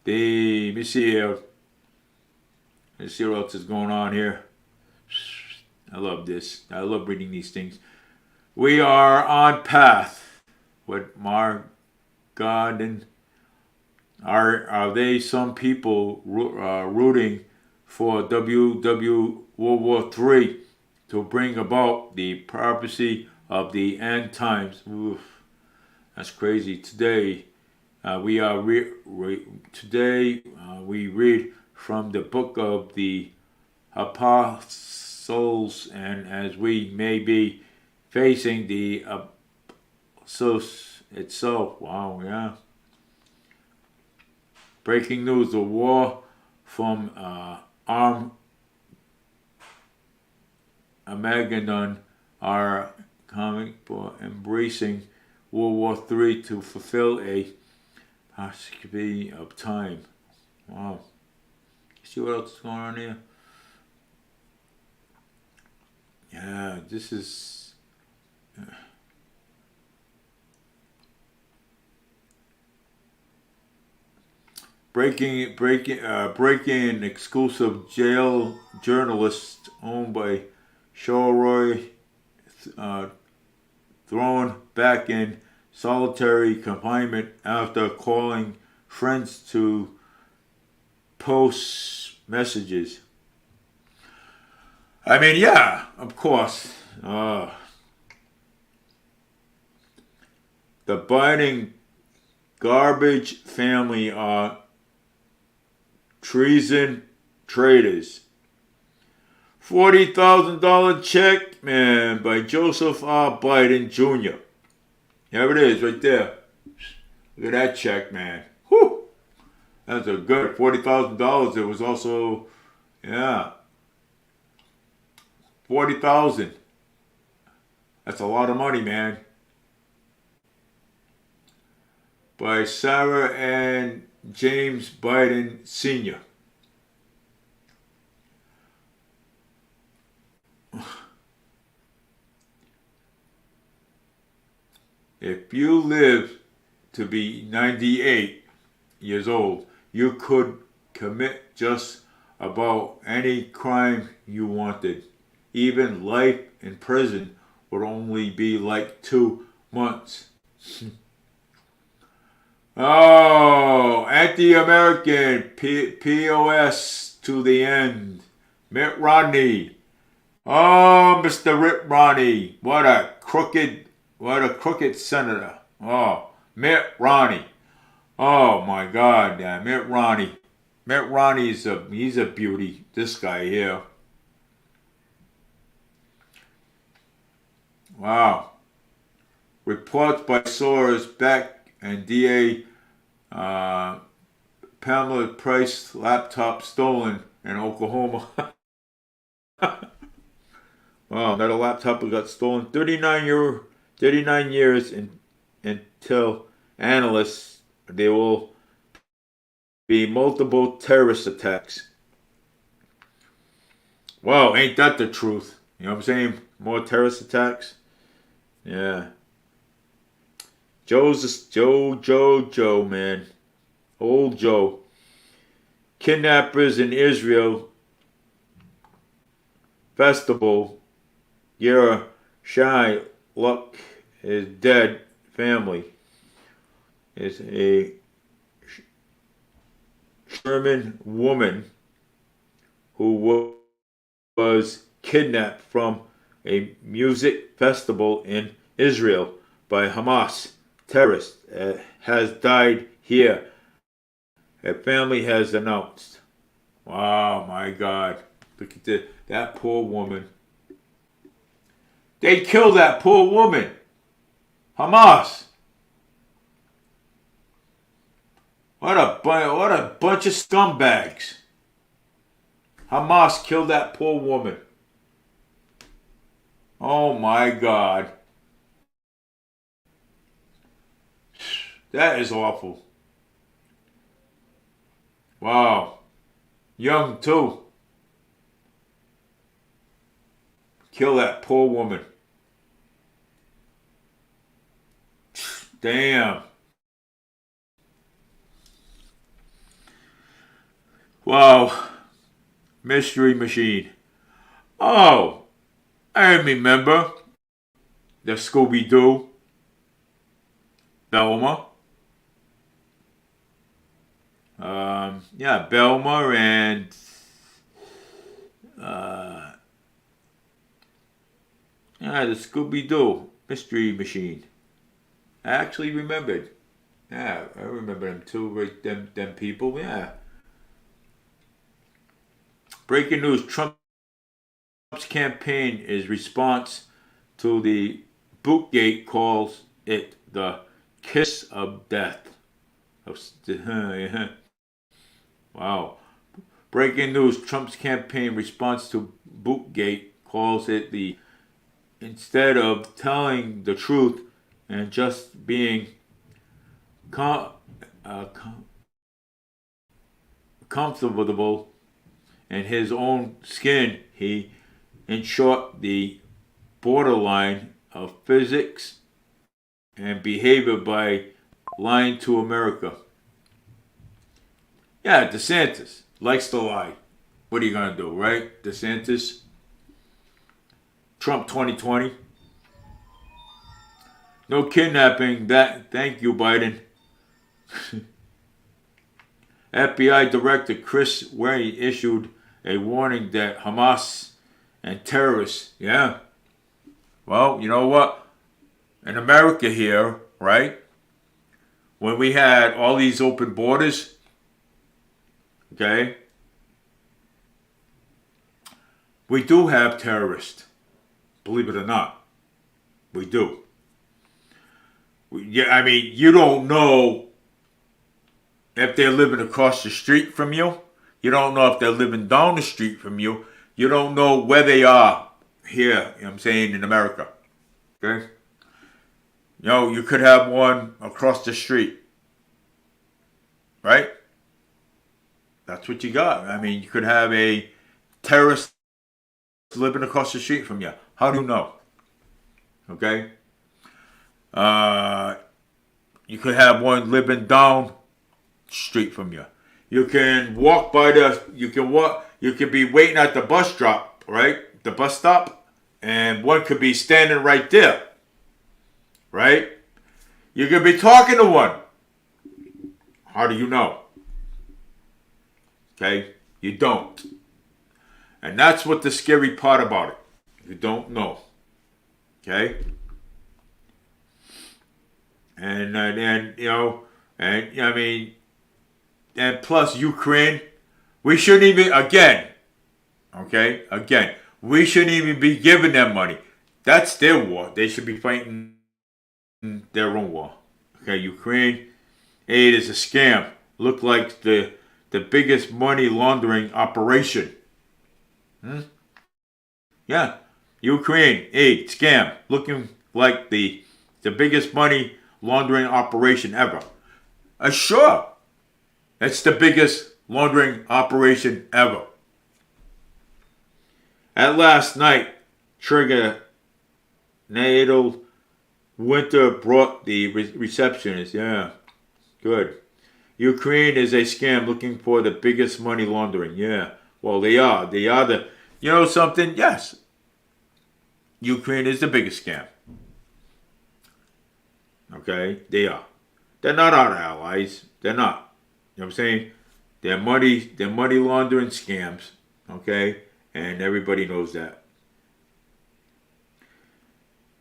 Let me see here. Let's see what else is going on here. I love this. I love reading these things. We are on path with Mar Garden. Are they some people rooting for World War III to bring about the prophecy of the end times? Oof, that's crazy. Today we read from the book of the apostles, and as we may be facing the itself. Wow, yeah. Breaking news: the war from Armageddon are coming for embracing World War III to fulfill a possibility of time. Wow. See what else is going on here? Yeah, this is. Breaking exclusive jail journalist owned by Shorroy thrown back in solitary confinement after calling friends to post messages. I mean, yeah, of course. The Biden garbage family are treason traitors. $40,000 check, man, by Joseph R. Biden Jr. There it is, right there. Look at that check, man. Whew. That's a good $40,000. It was also, yeah, 40,000. That's a lot of money, man. By Sarah and James Biden Sr. If you live to be 98 years old, you could commit just about any crime you wanted. Even life in prison would only be like 2 months. Oh, anti-American POS to the end. Mitt Romney. Oh, Mr. Mitt Romney. What a crooked senator. Oh, Mitt Romney. Oh my God, Mitt Romney. Mitt Romney he's a beauty. This guy here. Wow. Reports by sources back and DA Pamela Price laptop stolen in Oklahoma. Wow, another laptop got stolen. 39 years until analysts there will be multiple terrorist attacks. Wow, ain't that the truth? You know what I'm saying? More terrorist attacks? Yeah. Joe, man. Old Joe. Kidnappers in Israel festival. Yara Shai Luck is dead family. Is a German woman who was kidnapped from a music festival in Israel by Hamas terrorists has died here. Her family has announced. Wow, my God. Look at that poor woman. They killed that poor woman. Hamas. What a bunch of scumbags. Hamas killed that poor woman. Oh my God. That is awful. Wow. Young too. Kill that poor woman. Damn. Wow. Mystery Machine. Oh, I remember the Scooby-Doo. Velma. Yeah, Velma and the Scooby-Doo Mystery Machine. I actually remembered. Yeah, I remember them too, right? Them people, yeah. Breaking news, Trump campaign is response to the Bootgate calls it the kiss of death. Wow. Breaking news, Trump's campaign response to Bootgate calls it the, instead of telling the truth and just being comfortable in his own skin, he, in short, the borderline of physics and behavior by lying to America. Yeah, DeSantis likes to lie. What are you going to do, right? DeSantis. Trump 2020. No kidnapping. That. Thank you, Biden. FBI Director Chris Wray issued a warning that Hamas and terrorists, yeah. Well, you know what? In America here, right? When we had all these open borders, okay, we do have terrorists. Believe it or not, we do. Yeah, I mean, you don't know if they're living across the street from you. You don't know if they're living down the street from you. You don't know where they are here, you know what I'm saying, in America. Okay? You know, you could have one across the street. Right? That's what you got. I mean, you could have a terrorist living across the street from you. How do you know? Okay? You could have one living down street from you. You can walk by you can be waiting at the bus stop, right? The bus stop, and one could be standing right there, right? You could be talking to one. How do you know? Okay? You don't. And that's what the scary part about it. You don't know. Okay? And you know, and I mean, and plus Ukraine, we shouldn't even, again, we shouldn't even be giving them money. That's their war. They should be fighting their own war. Okay, Ukraine aid is a scam. Look like the biggest money laundering operation. Yeah, Ukraine aid scam. Looking like the biggest money laundering operation ever. Sure. It's the biggest laundering operation ever. At last night, Trigger Natal Winter brought the receptionist. Yeah, good. Ukraine is a scam looking for the biggest money laundering. Yeah, well, they are. They are the, you know something? Yes. Ukraine is the biggest scam. Okay, they are. They're not our allies. They're not. You know what I'm saying? They're money laundering scams. Okay? And everybody knows that.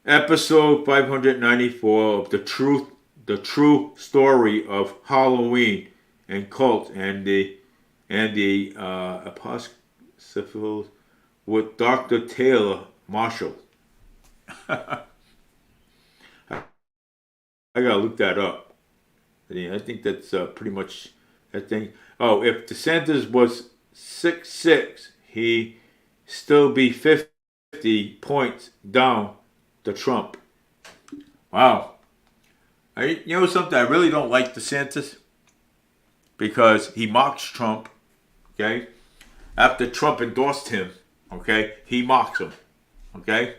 Episode 594 of the true story of Halloween and cult and the apostles with Dr. Taylor Marshall. I gotta look that up. I think that's pretty much that thing. Oh, if DeSantis was 6'6", he still be 50 points down to Trump. Wow. You know something? I really don't like DeSantis because he mocks Trump. Okay, after Trump endorsed him, okay, he mocks him. Okay,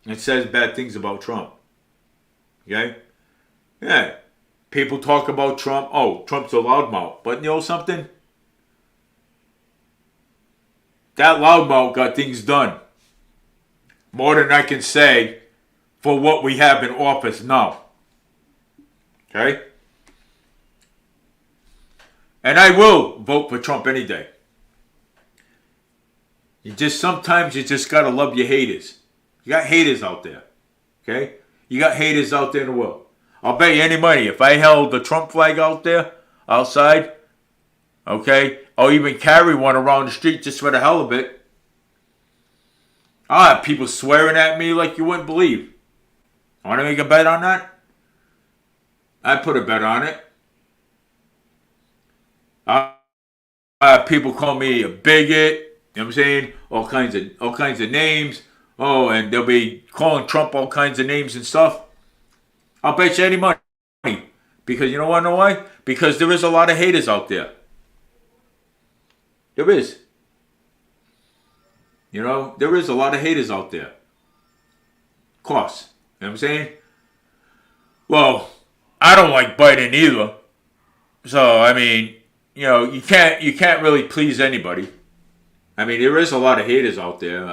and says bad things about Trump. Okay? Yeah. People talk about Trump. Oh, Trump's a loudmouth. But you know something? That loudmouth got things done. More than I can say for what we have in office now. Okay? And I will vote for Trump any day. Sometimes you just gotta love your haters. You got haters out there. Okay? You got haters out there in the world. I'll bet you any money, if I held the Trump flag out there, outside, okay, or even carry one around the street just for the hell of it, I have people swearing at me like you wouldn't believe. Want to make a bet on that? I put a bet on it. I have people call me a bigot. You know what I'm saying? All kinds of names. Oh, and they'll be calling Trump all kinds of names and stuff. I'll bet you any money. Because you know what? Know why? Because there is a lot of haters out there. There is. You know, there is a lot of haters out there. Of course. You know what I'm saying? Well, I don't like Biden either. So, I mean, you know, you can't really please anybody. I mean, there is a lot of haters out there.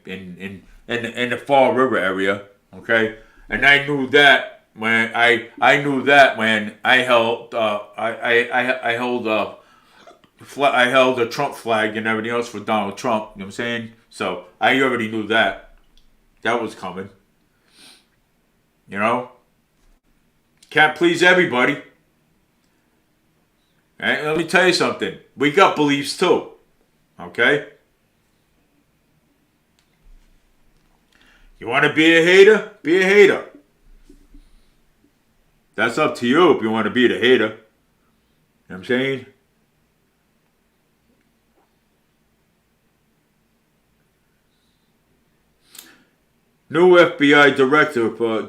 In the Fall River area, okay? And I knew that when I held I held a Trump flag and everything else for Donald Trump. You know what I'm saying? So I already knew that was coming. You know, can't please everybody. And let me tell you something. We got beliefs too. Okay? You want to be a hater? Be a hater. That's up to you if you want to be the hater. You know what I'm saying? New FBI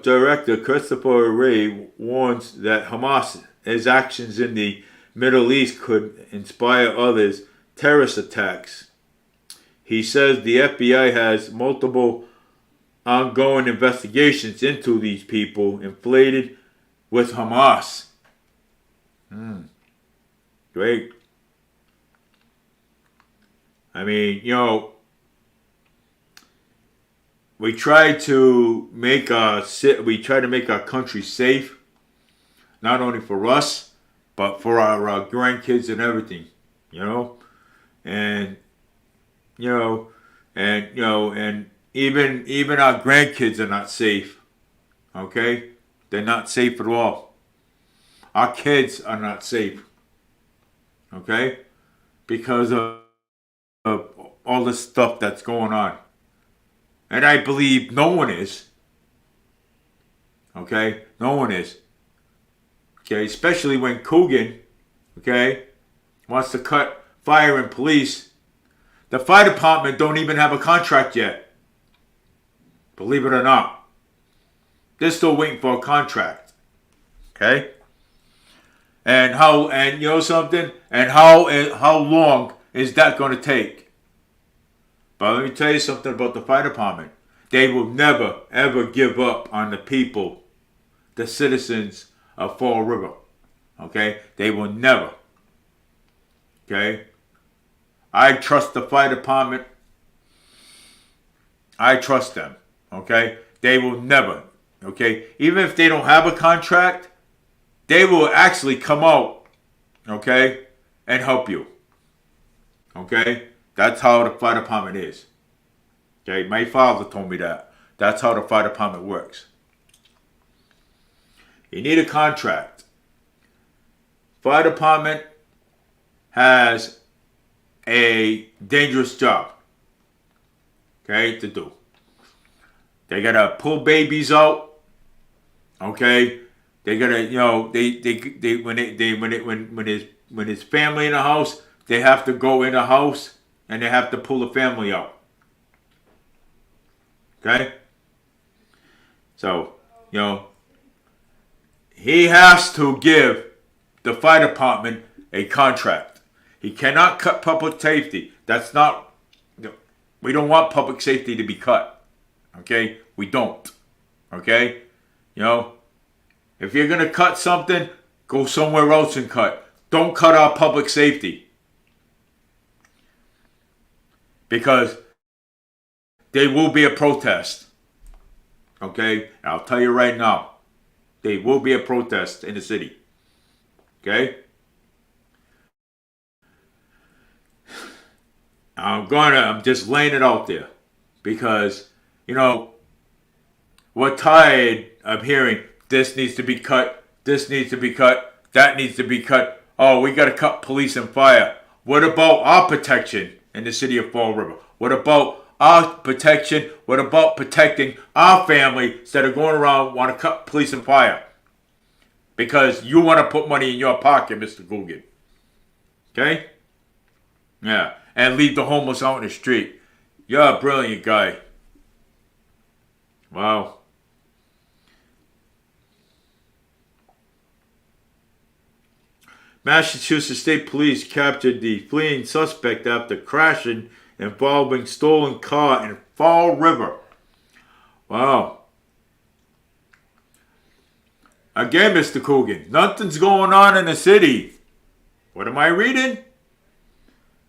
Director Christopher Wray warns that Hamas's actions in the Middle East could inspire others' terrorist attacks. He says the FBI has multiple ongoing investigations into these people inflated with Hamas. Great. I mean, you know, we try to make our country safe, not only for us, but for our grandkids and everything, you know, and even our grandkids are not safe. Okay, they're not safe at all. Our kids are not safe. Okay, because of all this stuff that's going on. And I believe no one is. Okay? No one is. Okay? Especially when Coogan, okay, wants to cut fire and police. The fire department don't even have a contract yet. Believe it or not. They're still waiting for a contract. Okay? And you know something? And how long is that going to take? But let me tell you something about the fire department. They will never, ever give up on the people, the citizens of Fall River. Okay? They will never. Okay? I trust the fire department. I trust them. Okay? They will never. Okay? Even if they don't have a contract, they will actually come out. Okay? And help you. Okay? That's how the fire department is. Okay, my father told me that. That's how the fire department works. You need a contract. Fire department has a dangerous job. Okay, to do. They gotta pull babies out. Okay, they gotta, you know, when his family in the house, they have to go in the house. And they have to pull the family out. Okay? So, you know, he has to give the fire department a contract. He cannot cut public safety. That's not, we don't want public safety to be cut. Okay? We don't. Okay? You know, if you're going to cut something, go somewhere else and cut. Don't cut our public safety. Because there will be a protest. Okay? And I'll tell you right now. There will be a protest in the city. Okay? I'm just laying it out there. Because, you know, we're tired of hearing this needs to be cut, this needs to be cut, that needs to be cut. Oh, we got to cut police and fire. What about our protection in the city of Fall River? What about our protection. What about protecting our family instead of going around want to cut police and fire? Because you want to put money in your pocket, Mr. Coogan. Okay? Yeah. And leave the homeless out in the street. You're a brilliant guy. Wow. Massachusetts State Police captured the fleeing suspect after crashing involving stolen car in Fall River. Wow. Again, Mr. Coogan, nothing's going on in the city. What am I reading?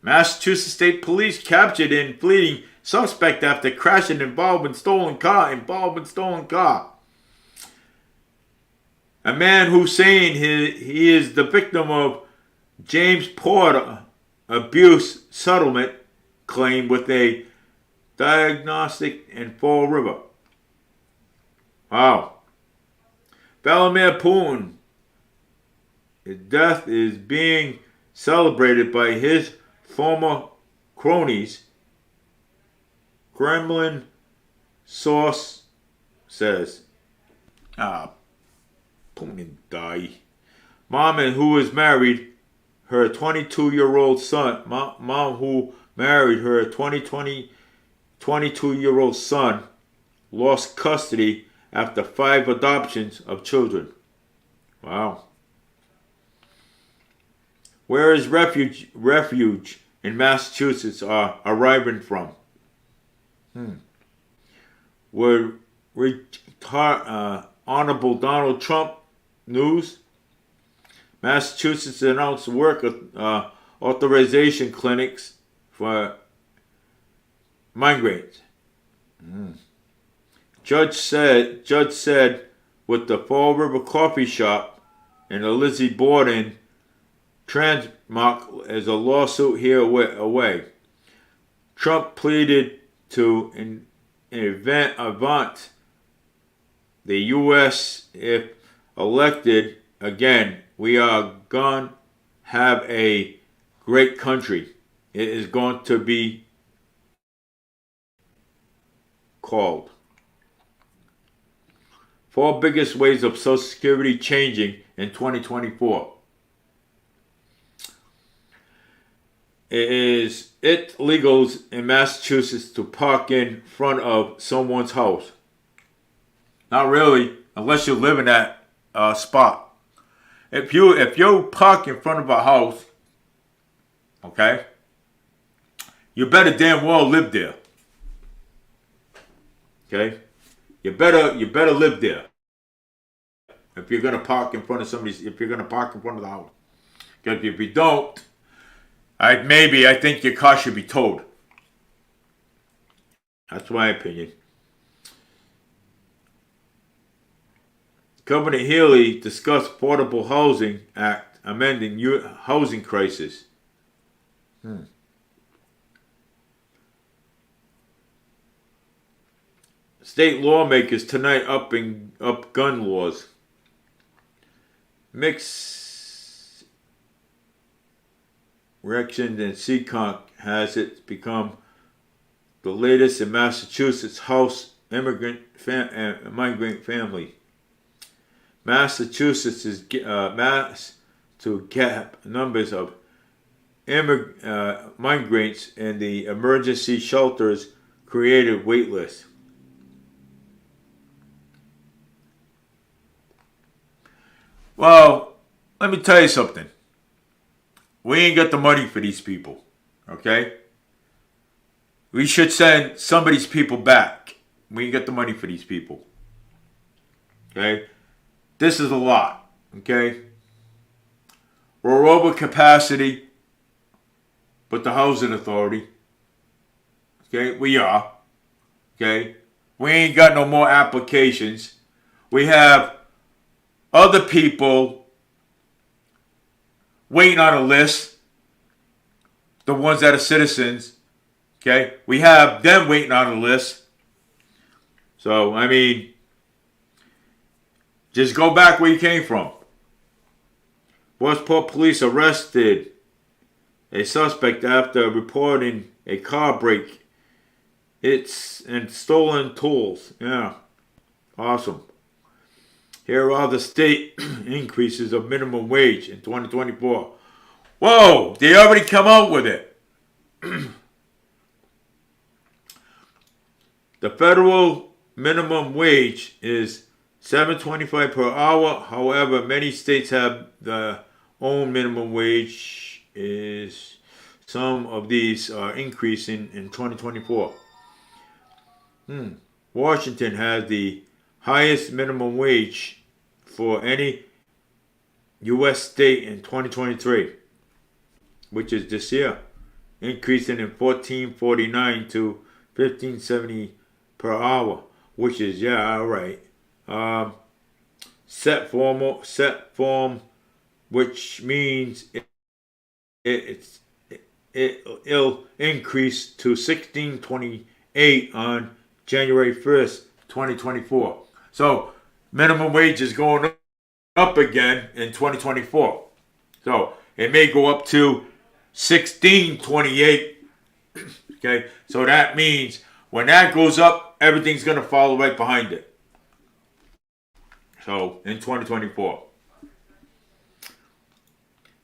Massachusetts State Police captured in fleeing suspect after crashing involving stolen car. A man who's saying he is the victim of James Porter abuse settlement claim with a diagnostic in Fall River. Wow. Vladimir Putin. His death is being celebrated by his former cronies. Kremlin source says. Putin died. Mom, who is married, her 22-year-old son. Mom, who married her 22-year-old son, lost custody after 5 adoptions of children. Wow. Where is refuge in Massachusetts are arriving from? Where Honorable Donald Trump news? Massachusetts announced work authorization clinics for migrants. Judge said with the Fall River Coffee Shop and the Lizzie Borden Transmark as a lawsuit here away. Trump pleaded to avant the U.S. if elected again. We are going to have a great country. It is going to be called. 4 biggest ways of Social Security changing in 2024. It is legals in Massachusetts to park in front of someone's house. Not really, unless you live in that spot. If you park in front of a house, okay, you better damn well live there. Okay, you better live there. If you're gonna park in front of if you're gonna park in front of the house, because if you don't, I think your car should be towed. That's my opinion. Governor Healy discussed Affordable Housing Act amending housing crisis. State lawmakers tonight up gun laws. Mixed reaction in Seekonk has it become the latest in Massachusetts House migrant family. Massachusetts is mass to gap numbers of migrants and the emergency shelters created wait lists. Well, let me tell you something. We ain't got the money for these people, okay? We should send some of these people back. We ain't got the money for these people, okay? This is a lot, okay? We're over capacity with the housing authority, okay? We are, okay? We ain't got no more applications. We have other people waiting on a list, the ones that are citizens, okay? We have them waiting on a list. So, I mean, just go back where you came from. Westport police arrested a suspect after reporting a car break It's and stolen tools. Yeah, awesome. Here are the state increases of minimum wage in 2024. Whoa, they already come out with it. The federal minimum wage is $7.25 per hour. However, many states have their own minimum wage. Is some of these are increasing in 2024. Washington has the highest minimum wage for any U.S. state in 2023, which is this year, increasing in 14.49 to 15.70 per hour, which is yeah, all right. Set form, which means it'll increase to 16.28 on January 1st, 2024. So minimum wage is going up again in 2024. So it may go up to 16.28. Okay, so that means when that goes up, everything's going to follow right behind it. So in 2024,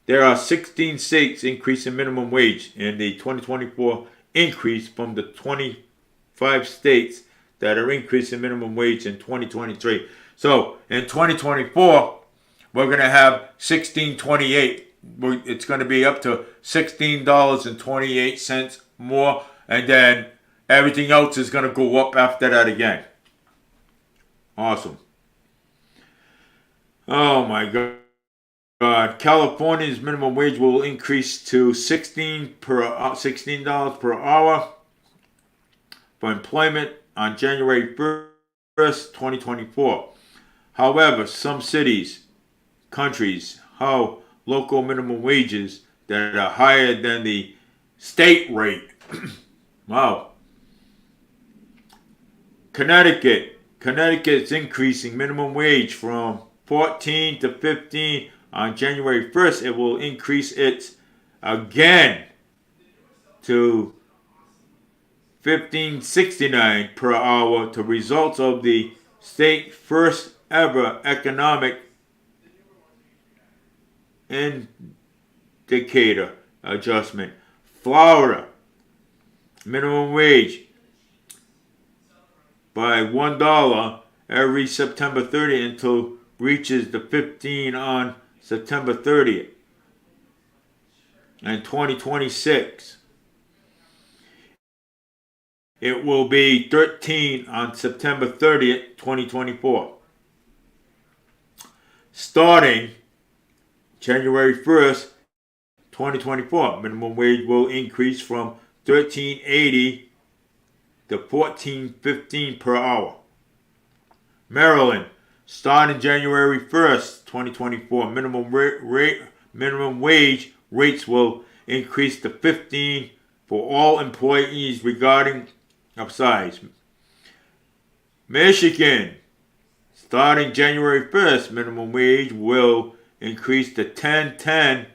there are 16 states increasing minimum wage in the 2024 increase from the 25 states that are increasing minimum wage in 2023. So in 2024, we're going to have 16.28. It's going to be up to $16.28 more, and then everything else is going to go up after that again. Awesome. Oh my God. California's minimum wage will increase to $16 per hour for employment on January 1st, 2024. However, some cities, countries, have local minimum wages that are higher than the state rate. Wow. Connecticut's increasing minimum wage from 14 to 15 on January 1st. It will increase it again to 15.69 per hour to results of the state first ever economic indicator adjustment. Florida minimum wage by $1 every September 30th until reaches the 15 on September 30th and 2026. It will be 13 on September 30th, 2024. Starting January 1st, 2024, minimum wage will increase from $13.80 to $14.15 per hour. Maryland, starting January 1st, 2024, minimum wage rates will increase to 15 for all employees regarding of size. Michigan, starting January 1st, minimum wage will increase to $10.10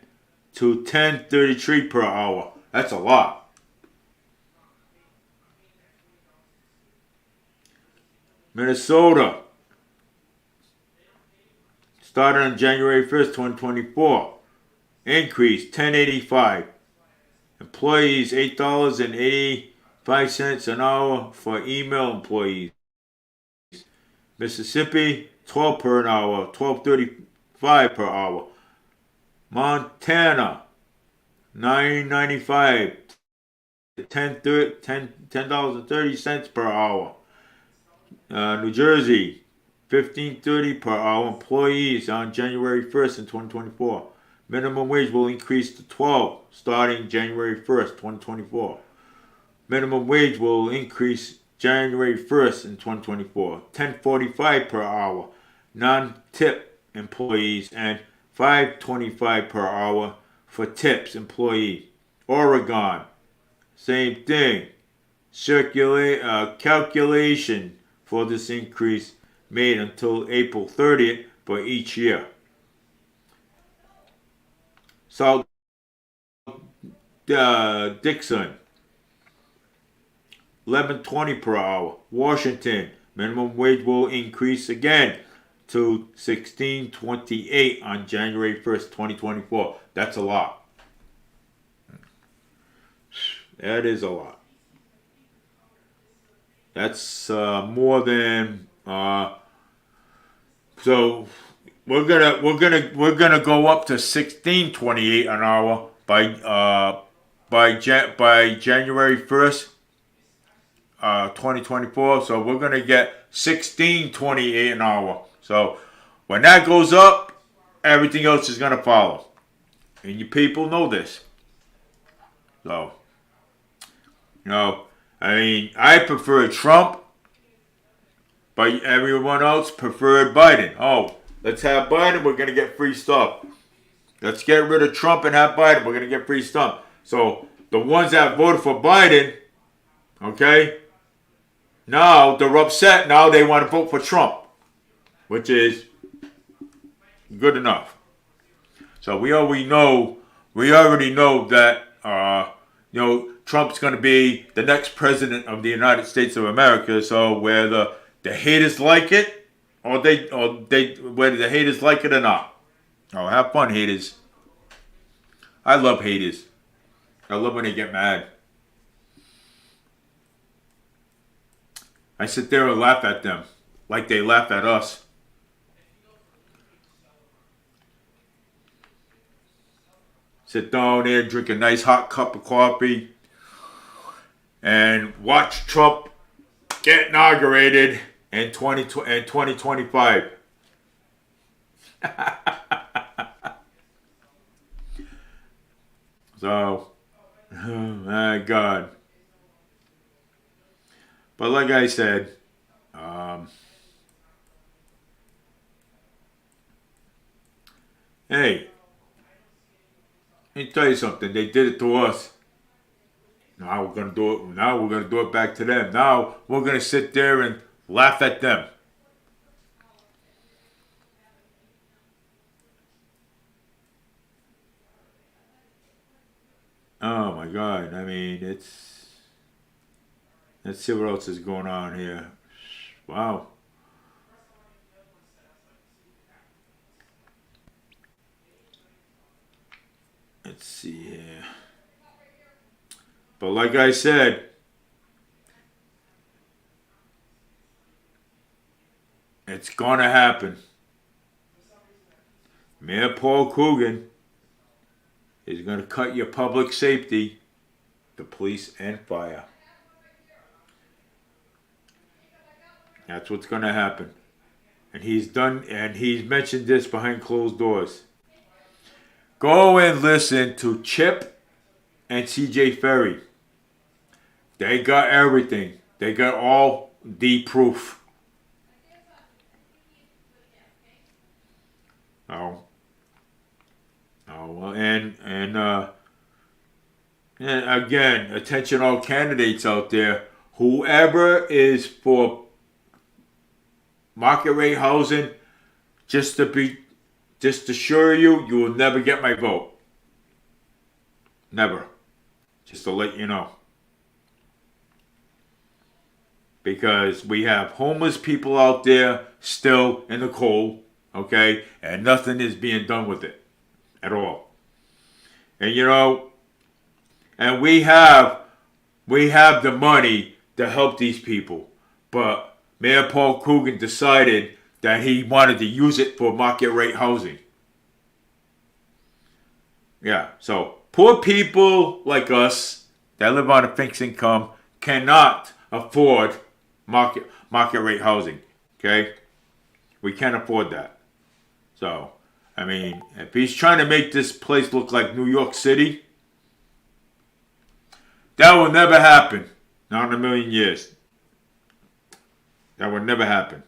to $10.33 per hour. That's a lot. Minnesota, starting on January 1st, 2024, increase $10.85. Employees $8.85 an hour for email employees. Mississippi, $12 per hour, $12.35 per hour. Montana, $9.95 to $10.30 per hour. New Jersey, $15.30 per hour. Employees on January 1st in 2024. Minimum wage will increase to $12 starting January 1st, 2024. Minimum wage will increase January 1st in 2024. $10.45 per hour. Non-tip employees and $5.25 per hour for tips employee. Oregon, same thing. Calculation for this increase made until April 30th for each year. South Dixon, 11.20 per hour. Washington, minimum wage will increase again to 16.28 on January 1st, 2024. That's a lot. That is a lot. That's more than so we're gonna go up to 16.28 an hour by January 1st, 2024. So we're gonna get 16.28 an hour. So when that goes up, everything else is gonna follow, and you people know this. So I mean, I prefer Trump, but everyone else preferred Biden. Oh, let's have Biden. We're gonna get free stuff. Let's get rid of Trump and have Biden. We're gonna get free stuff. So the ones that voted for Biden, okay, now they're upset. Now they want to vote for Trump, which is good enough. So we already know that Trump's going to be the next president of the United States of America. So whether the haters like it or whether the haters like it or not. Oh, have fun, haters. I love haters. I love when they get mad. I sit there and laugh at them like they laugh at us. Sit down there, drink a nice hot cup of coffee, and watch Trump get inaugurated in 2025. So, oh my God. But like I said, hey, let me tell you something. They did it to us. Now we're gonna do it. Now we're gonna do it back to them. Now we're gonna sit there and laugh at them. Oh my God! I mean, let's see what else is going on here. Wow. Let's see here. But like I said, it's gonna happen. Mayor Paul Coogan is gonna cut your public safety, the police and fire. That's what's gonna happen. And he's mentioned this behind closed doors. Go and listen to Chip and CJ Ferry. They got everything. They got all the proof. And again, attention all candidates out there. Whoever is for market rate housing, just to assure you, you will never get my vote. Never. Just to let you know. Because we have homeless people out there still in the cold, okay? And nothing is being done with it at all. And and we have the money to help these people. But Mayor Paul Coogan decided that he wanted to use it for market rate housing. Yeah, so poor people like us that live on a fixed income cannot afford market rate housing. Okay, we can't afford that. So, I mean, if he's trying to make this place look like New York City, that will never happen. Not in a million years. That would never happen.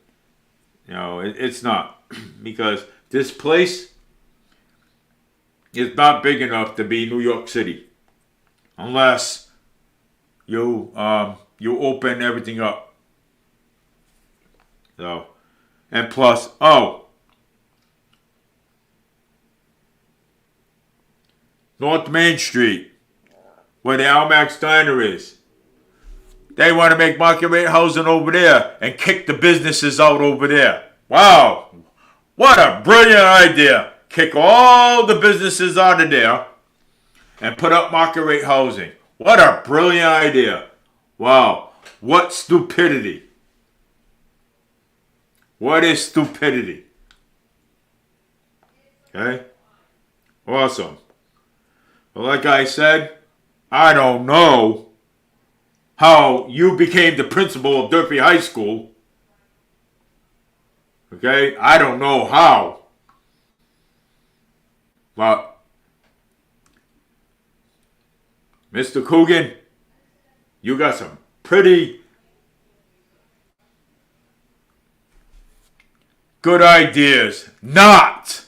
It's not. Because this place is not big enough to be New York City. Unless you open everything up. So, and plus, North Main Street, where the Almax Diner is. They want to make market rate housing over there and kick the businesses out over there. Wow. What a brilliant idea. Kick all the businesses out of there and put up market rate housing. What a brilliant idea. Wow. What stupidity. What is stupidity? Okay? Awesome. Well, like I said, I don't know how you became the principal of Durfee High School. Okay? I don't know how. But, Mr. Coogan, you got some pretty good ideas. Not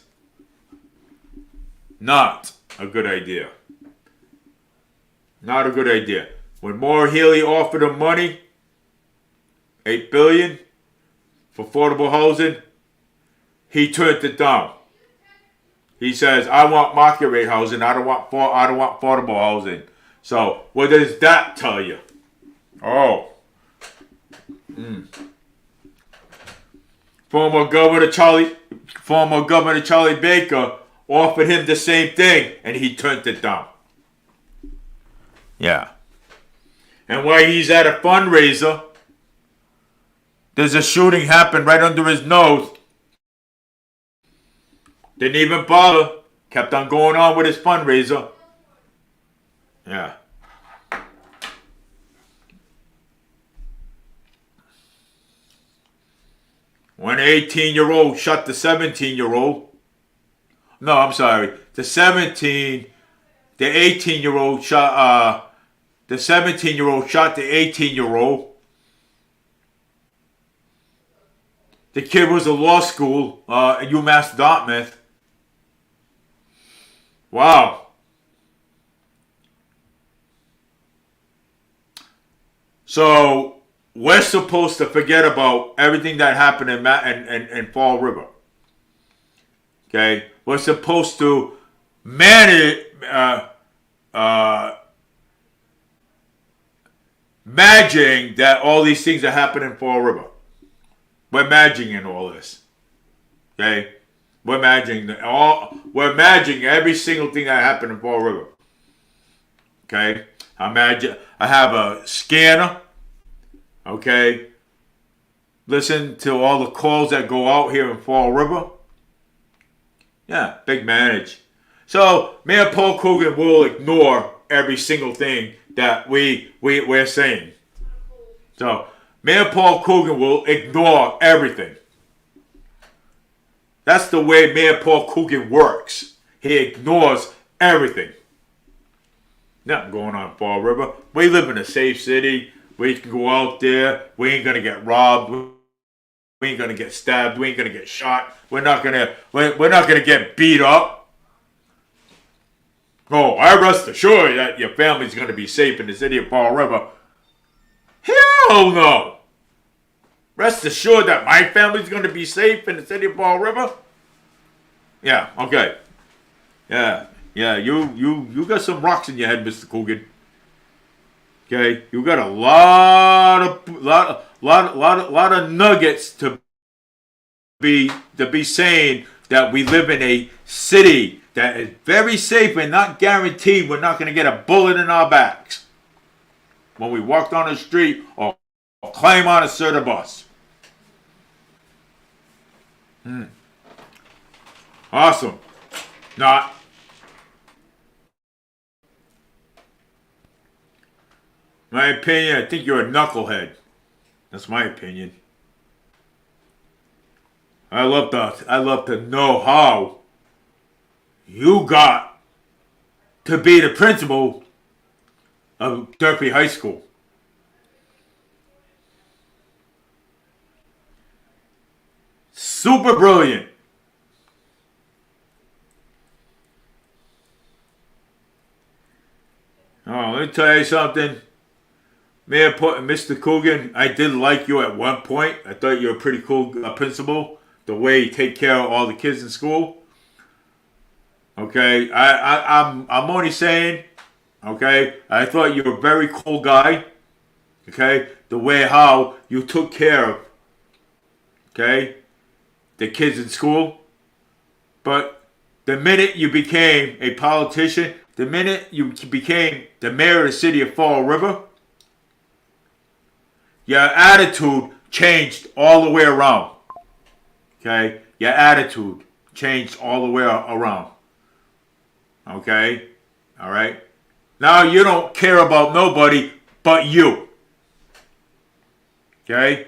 a good idea. Not a good idea. When Maura Healey offered him money, $8 billion for affordable housing, he turned it down. He says, "I want market rate housing. I don't want affordable housing." So, what does that tell you? Oh. Former Governor Charlie Baker offered him the same thing, and he turned it down. Yeah. And while he's at a fundraiser, there's a shooting happened right under his nose. Didn't even bother. Kept on going on with his fundraiser. Yeah. When an 18-year-old shot the 17-year-old. No, I'm sorry. The 18-year-old shot, the 17-year-old shot the 18-year-old. The kid was at law school at UMass Dartmouth. Wow. So we're supposed to forget about everything that happened in Fall River. Okay, we're supposed to manage, imagining that all these things are happening in Fall River. We're imagining all this. Okay, we're imagining every single thing that happened in Fall River. Okay, I have a scanner. Okay, listen to all the calls that go out here in Fall River. Yeah, big manage. So Mayor Paul Coogan will ignore every single thing that we're saying. So Mayor Paul Coogan will ignore everything. That's the way Mayor Paul Coogan works. He ignores everything. Nothing going on in Fall River. We live in a safe city. We can go out there. We ain't gonna get robbed. We ain't gonna get stabbed. We ain't gonna get shot. We're not gonna get beat up. Oh, I rest assured that your family's gonna be safe in the city of Fall River. Hell no. Rest assured that my family's gonna be safe in the city of Fall River. Yeah. Okay. Yeah. You got some rocks in your head, Mr. Coogan. Okay, you got a lot of nuggets to be saying that we live in a city that is very safe and not guaranteed we're not going to get a bullet in our backs when we walk down the street or climb on a CERTA bus. Awesome. Not. My opinion, I think you're a knucklehead. That's my opinion. I love to know how you got to be the principal of Durfee High School. Super brilliant. Oh, let me tell you something. Mr. Coogan, I did like you at one point. I thought you were a pretty cool principal. The way you take care of all the kids in school. Okay, I'm only saying. Okay, I thought you were a very cool guy. Okay? The way how you took care of, okay, the kids in school. But the minute you became a politician, the minute you became the mayor of the city of Fall River, your attitude changed all the way around. Okay? Your attitude changed all the way around. Okay? All right? Now you don't care about nobody but you. Okay?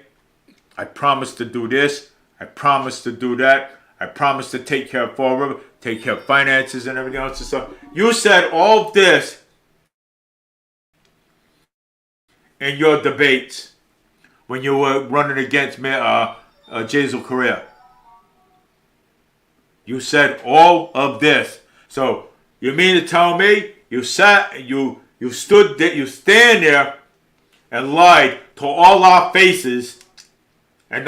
I promise to do this. I promise to do that. I promise to take care of Fall River, take care of finances and everything else and stuff. You said all of this in your debates when you were running against Jazel Correa. You said all of this. So you mean to tell me you stand there and lied to all our faces and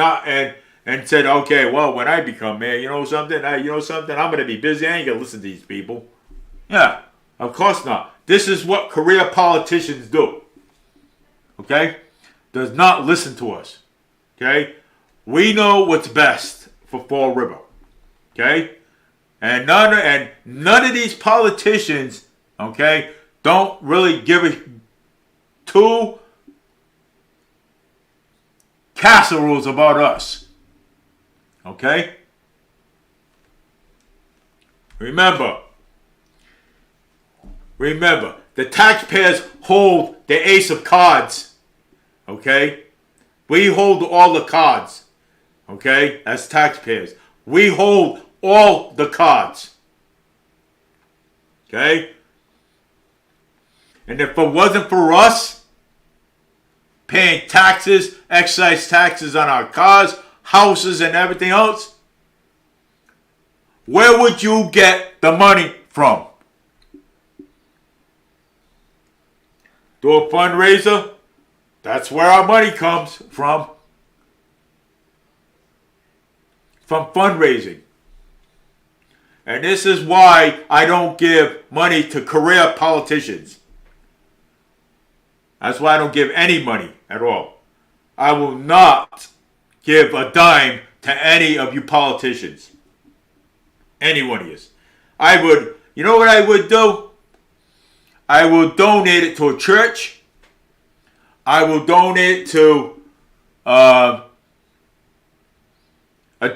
said, okay, well, when I become mayor, you know something, I'm gonna be busy. I ain't gonna listen to these people. Yeah, of course not. This is what career politicians do. Okay, does not listen to us. Okay, we know what's best for Fall River. Okay, and none of these politicians, okay, don't really give a two casseroles about us. Okay? Remember, the taxpayers hold the ace of cards. Okay? We hold all the cards. Okay? As taxpayers. We hold all the cards. Okay? And if it wasn't for us paying taxes, excise taxes on our cars, houses, and everything else, where would you get the money from? Do a fundraiser? That's where our money comes from. From fundraising. And this is why I don't give money to career politicians. That's why I don't give any money at all. I will not give a dime to any of you politicians. Any one of you. You know what I would do? I will donate it to a church. I will donate it to a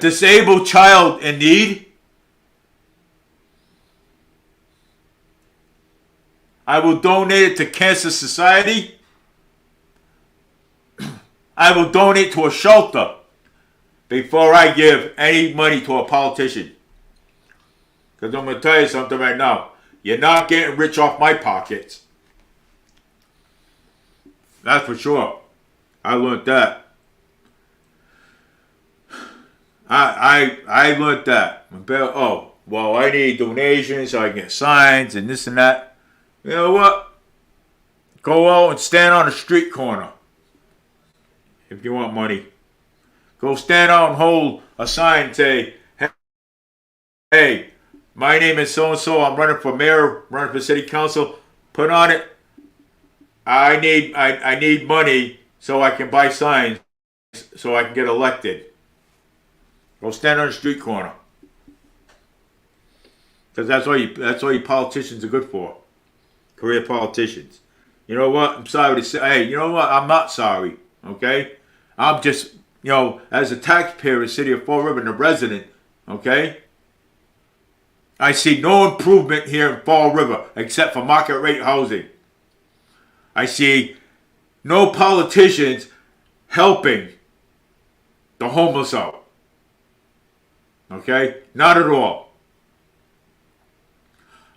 disabled child in need. I will donate it to Cancer Society. I will donate to a shelter before I give any money to a politician. Because I'm going to tell you something right now. You're not getting rich off my pockets. That's for sure. I learned that. I learned that. Oh, well, I need donations so I can get signs and this and that. You know what? Go out and stand on a street corner. If you want money. Go stand out and hold a sign and say, hey, my name is so-and-so. I'm running for mayor, running for city council. Put on it, I need money so I can buy signs so I can get elected. Go stand on the street corner. Because that's all you politicians are good for. Career politicians. You know what? I'm sorry to say. Hey, you know what? I'm not sorry. Okay? I'm just, as a taxpayer in the city of Fall River and a resident, okay? I see no improvement here in Fall River except for market rate housing. I see no politicians helping the homeless out. Okay? Not at all.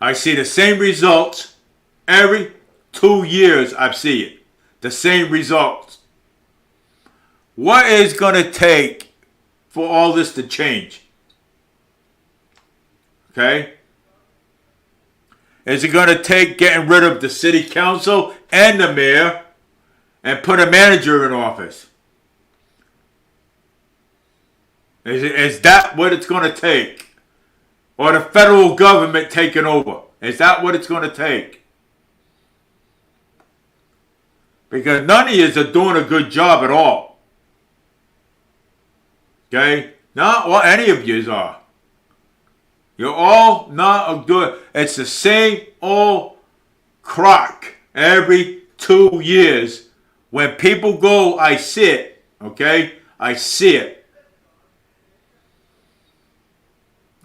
I see the same results every 2 years. I see it. The same results. What is going to take for all this to change? Okay? Is it going to take getting rid of the city council and the mayor and put a manager in office? Is that what it's going to take? Or the federal government taking over? Is that what it's going to take? Because none of you are doing a good job at all. Okay? Not what any of you are. You're all not good. It's the same old crock every 2 years. When people go, I see it. Okay? I see it.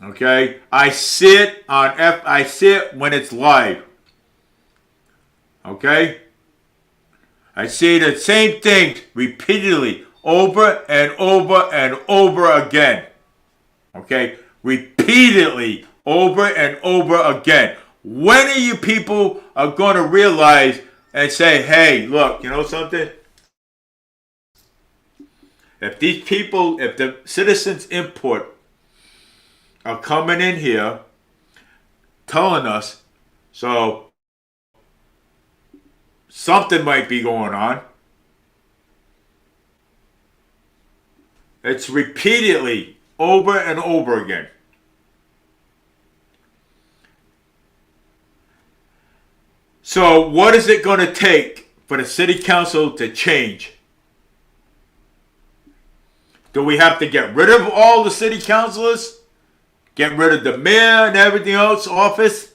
Okay? I see it on I see it when it's live. Okay? I see the same thing repeatedly over and over and over again. Okay? Repeatedly over and over again. When are you people are going to realize and say, hey, look, you know something? If these people, if the citizens' input are coming in here telling us, so something might be going on. It's repeatedly over and over again. So what is it going to take for the city council to change? Do we have to get rid of all the city councilors? Get rid of the mayor and everything else office?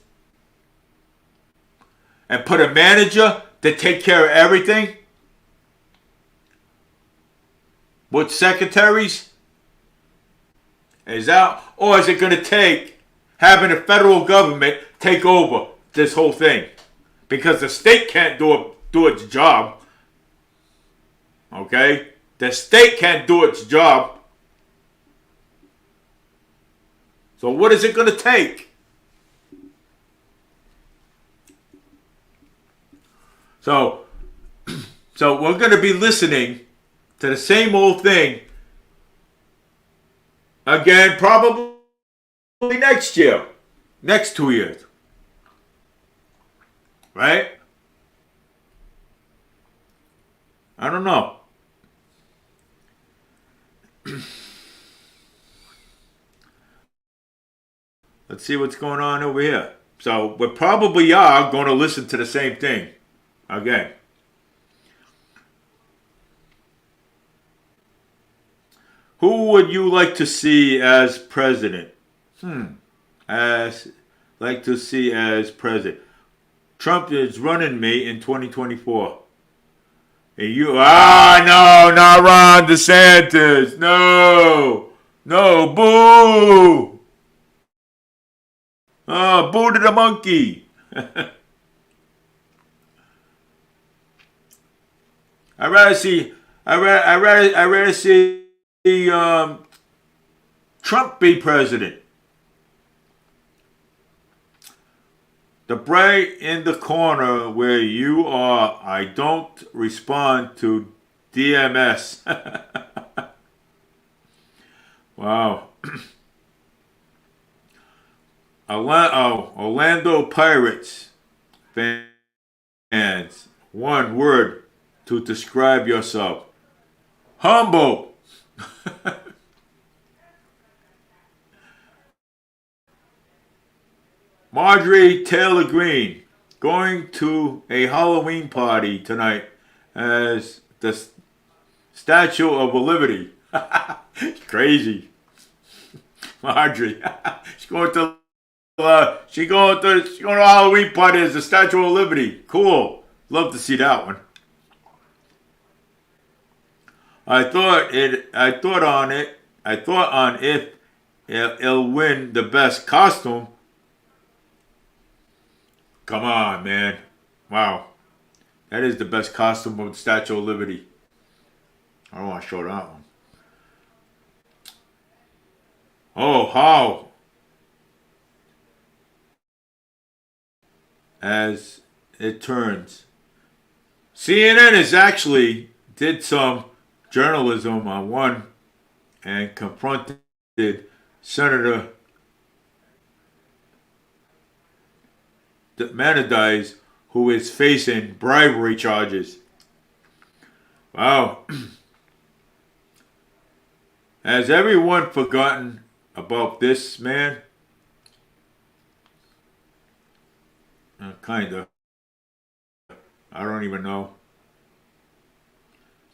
And put a manager to take care of everything? With secretaries? Is that, or is it going to take having the federal government take over this whole thing? Because the state can't do its job. Okay? The state can't do its job. So what is it going to take? So we're going to be listening to the same old thing again, probably next year, next 2 years. Right? I don't know. Let's see what's going on over here. So we probably are going to listen to the same thing again. Who would you like to see as president? Like to see as president. Trump is running me in 2024. And you, no, not Ron DeSantis. No, boo. Oh, boo to the monkey. I'd rather see Trump be president. The bright in the corner where you are, I don't respond to DMS. Wow. Orlando Pirates fans, one word to describe yourself. Humble. Marjorie Taylor Greene going to a Halloween party tonight as the Statue of Liberty. Crazy. Marjorie. She's going to a Halloween party as the Statue of Liberty. Cool. Love to see that one. I thought on if it'll win the best costume. Come on, man. Wow. That is the best costume of the Statue of Liberty. I don't want to show that one. Oh, how? As it turns. CNN is actually did some journalism on one and confronted Senator Menendez, who is facing bribery charges. Wow. Has everyone forgotten about this man? Kinda. I don't even know.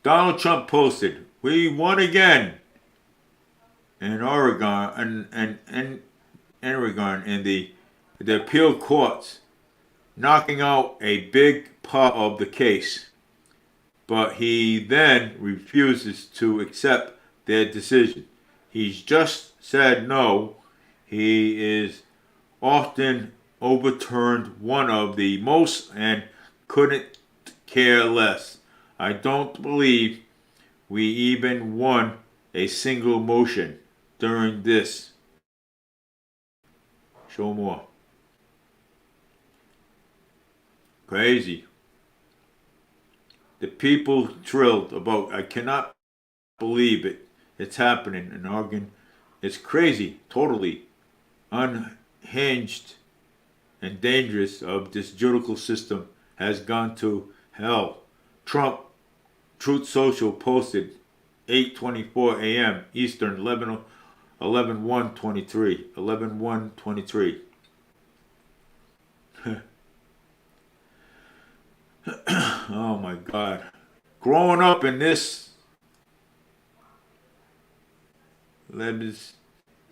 Donald Trump posted, "We won again in Oregon and Oregon in the appeal courts, knocking out a big part of the case." But he then refuses to accept their decision. He's just said no. He is often overturned one of the most and couldn't care less. I don't believe we even won a single motion during this. Show more. Crazy. The people thrilled about, I cannot believe it. It's happening in Oregon. It's crazy, totally unhinged and dangerous of this judicial system has gone to hell. Trump, Truth Social posted 8:24 a.m. Eastern, 11/1/23. 11/1/23. Oh my God. Growing up in this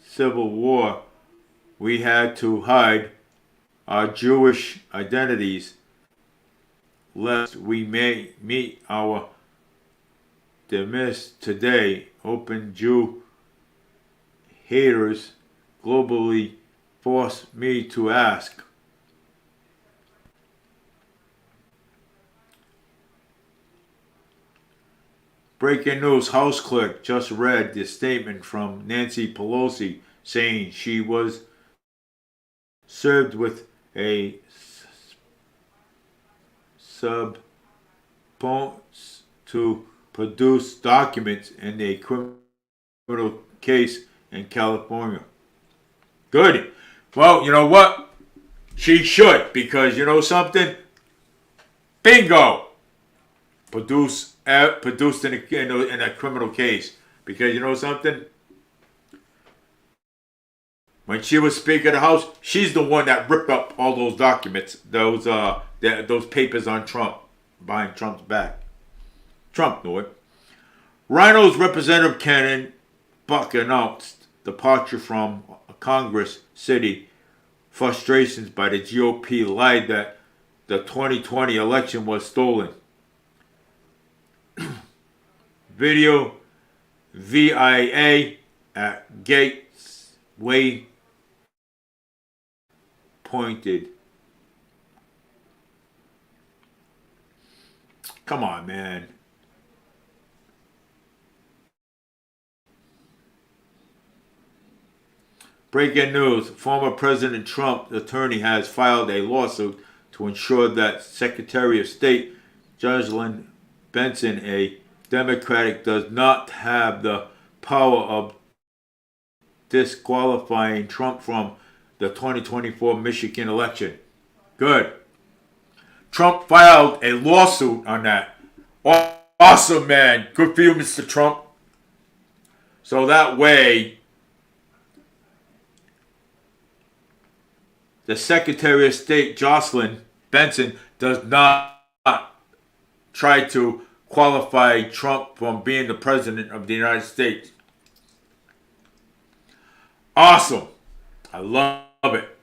civil war, we had to hide our Jewish identities lest we may meet our demise today. Open Jew haters globally force me to ask. Breaking news, House Clerk just read the statement from Nancy Pelosi saying she was served with a subpoena to produce documents in a criminal case in California. Good. Well, you know what? She should, because you know something? Bingo! Produced in a criminal case. Because you know something? When she was Speaker of the House, she's the one that ripped up all those documents, those papers on Trump, behind Trump's back. Trump knew it. Rhino's Representative Cannon Buck announced departure from Congress City. Frustrations by the GOP lied that the 2020 election was stolen. Video VIA at Gateway pointed. Come on, man. Breaking news. Former President Trump's attorney has filed a lawsuit to ensure that Secretary of State Jocelyn Benson, a Democratic, does not have the power of disqualifying Trump from the 2024 Michigan election. Good. Trump filed a lawsuit on that. Awesome, man. Good for you, Mr. Trump. So that way, the Secretary of State, Jocelyn Benson, does not try to qualify Trump from being the President of the United States. Awesome. I love it.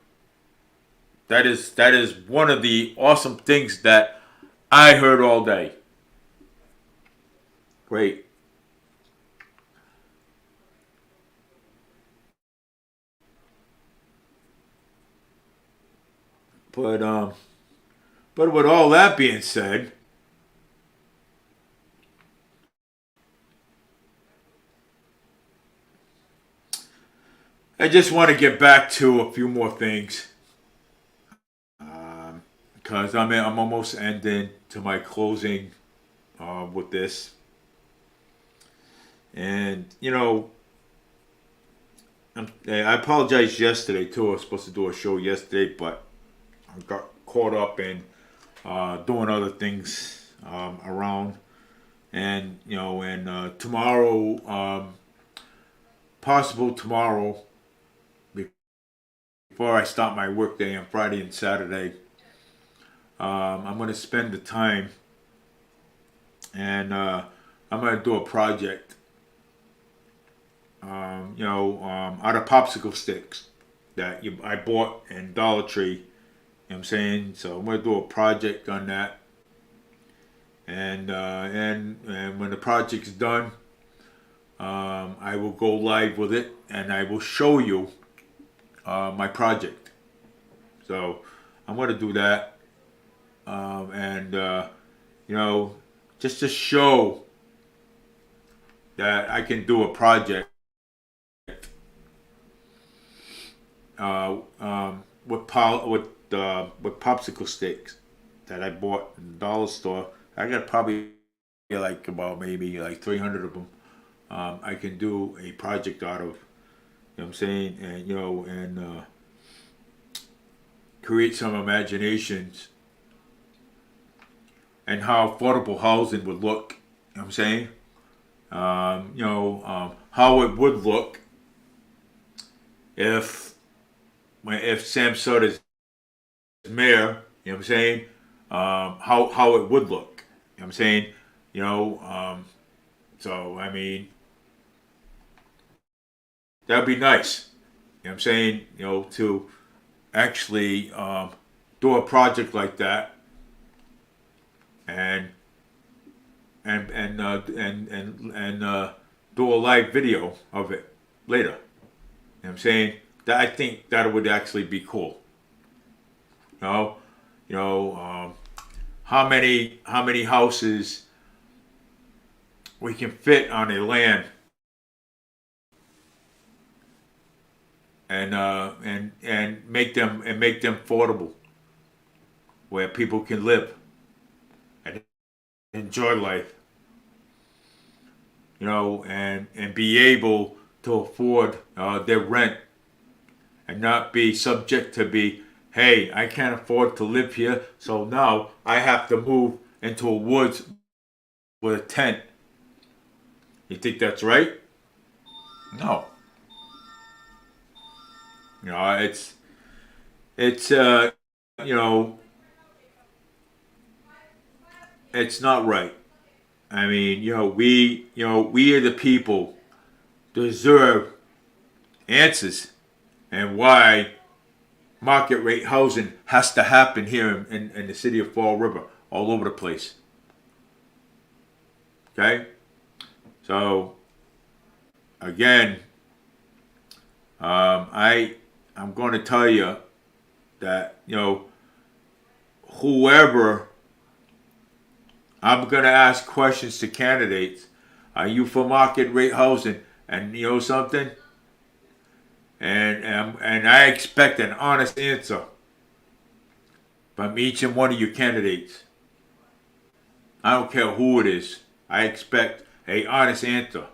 That is one of the awesome things that I heard all day. Great. But with all that being said, I just want to get back to a few more things, because I'm almost ending to my closing with this, and you know, I apologized yesterday too. I was supposed to do a show yesterday, but I got caught up in doing other things around, and you know, and tomorrow, possible tomorrow, before I start my work day on Friday and Saturday, I'm going to spend the time and I'm gonna do a project, out of popsicle sticks that I bought in Dollar Tree. You know what I'm saying? So I'm gonna do a project on that, and when the project's done, I will go live with it, and I will show you my project. So I'm gonna do that, and just to show that I can do a project with popsicle sticks that I bought in the dollar store. I got probably like about maybe like 300 of them. I can do a project out of. You know what I'm saying? And create some imaginations and how affordable housing would look. You know what I'm saying? How it would look if Sam Sutter's mayor. You know what I'm saying? How it would look. You know what I'm saying? So I mean, that'd be nice. You know what I'm saying? To actually do a project like that, and do a live video of it later. You know what I'm saying? That I think that would actually be cool. You know, how many houses we can fit on a land, and make them affordable, where people can live and enjoy life. And be able to afford their rent, and not be subject to be, hey, I can't afford to live here, so now I have to move into a woods with a tent. You think that's right? No. It's it's not right. I mean, we are the people deserve answers, and why market rate housing has to happen here in the city of Fall River, all over the place. Okay? So, again, I'm going to tell you that, whoever, I'm going to ask questions to candidates. Are you for market rate housing? And you know something? And I expect an honest answer from each and one of your candidates. I don't care who it is. I expect a honest answer.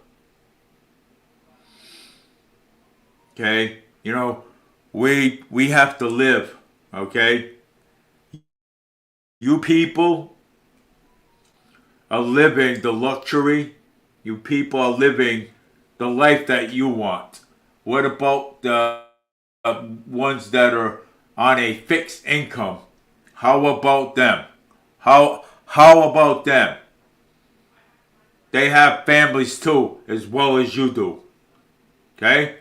Okay? We have to live. Okay? You people are living the luxury. You people are living the life that you want. What about the ones that are on a fixed income? How about them? How about them? They have families too, as well as you do. Okay?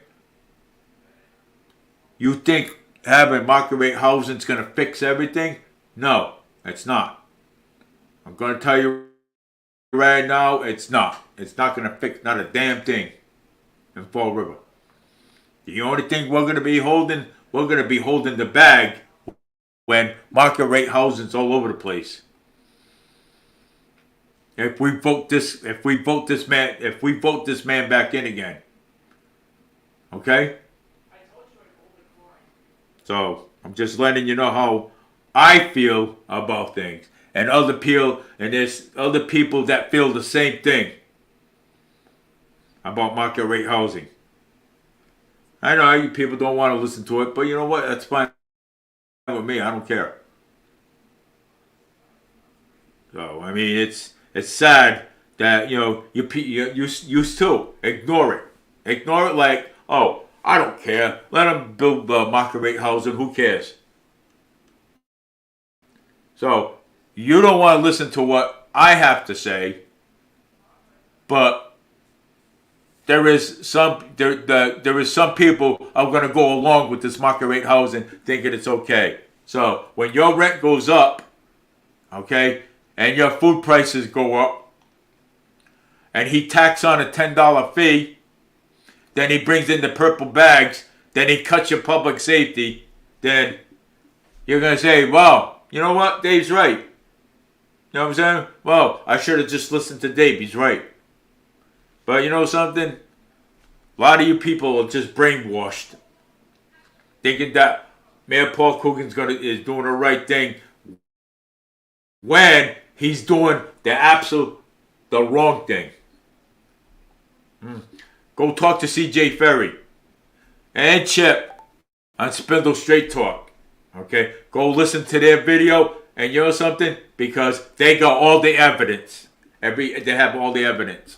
You think having market rate housing is going to fix everything? No, it's not. I'm going to tell you right now, it's not. It's not going to fix not a damn thing in Fall River. The only thing we're going to be holding the bag when market rate housing's all over the place. If we vote this man back in again. Okay? So I'm just letting you know how I feel about things. And there's other people that feel the same thing about market rate housing. I know you people don't want to listen to it, but you know what? That's fine with me. I don't care. So I mean, it's sad that you used to ignore it like, oh, I don't care. Let them build market rate housing. Who cares? So you don't want to listen to what I have to say, but there is some people are going to go along with this market rate housing, thinking it's okay. So when your rent goes up, okay, and your food prices go up, and he tacks on a $10 fee, then he brings in the purple bags, then he cuts your public safety, then you're going to say, well, you know what, Dave's right. You know what I'm saying? Well, I should have just listened to Dave, he's right. But you know something? A lot of you people are just brainwashed, thinking that Mayor Paul Coogan's is doing the right thing when he's doing the wrong thing. Go talk to CJ Ferry and Chip on Spindle Straight Talk. Okay, go listen to their video, and you know something? Because they got all the evidence. They have all the evidence.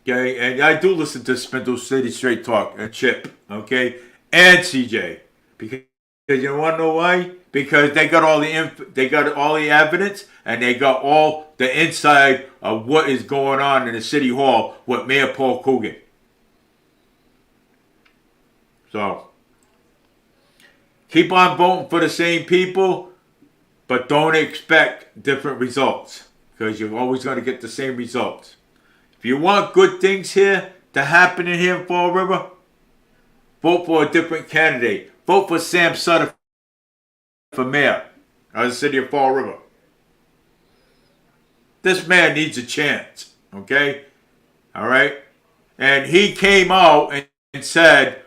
Okay, and I do listen to Spindle City Straight Talk and Chip, okay, and CJ, because you want to know why? Because they got all the evidence, and they got all the inside of what is going on in the city hall with Mayor Paul Coogan. So keep on voting for the same people, but don't expect different results, because you're always going to get the same results. If you want good things here to happen in here in Fall River, vote for a different candidate. Vote for Sam Sutter for mayor of the city of Fall River. This man needs a chance, okay? All right? And he came out and said,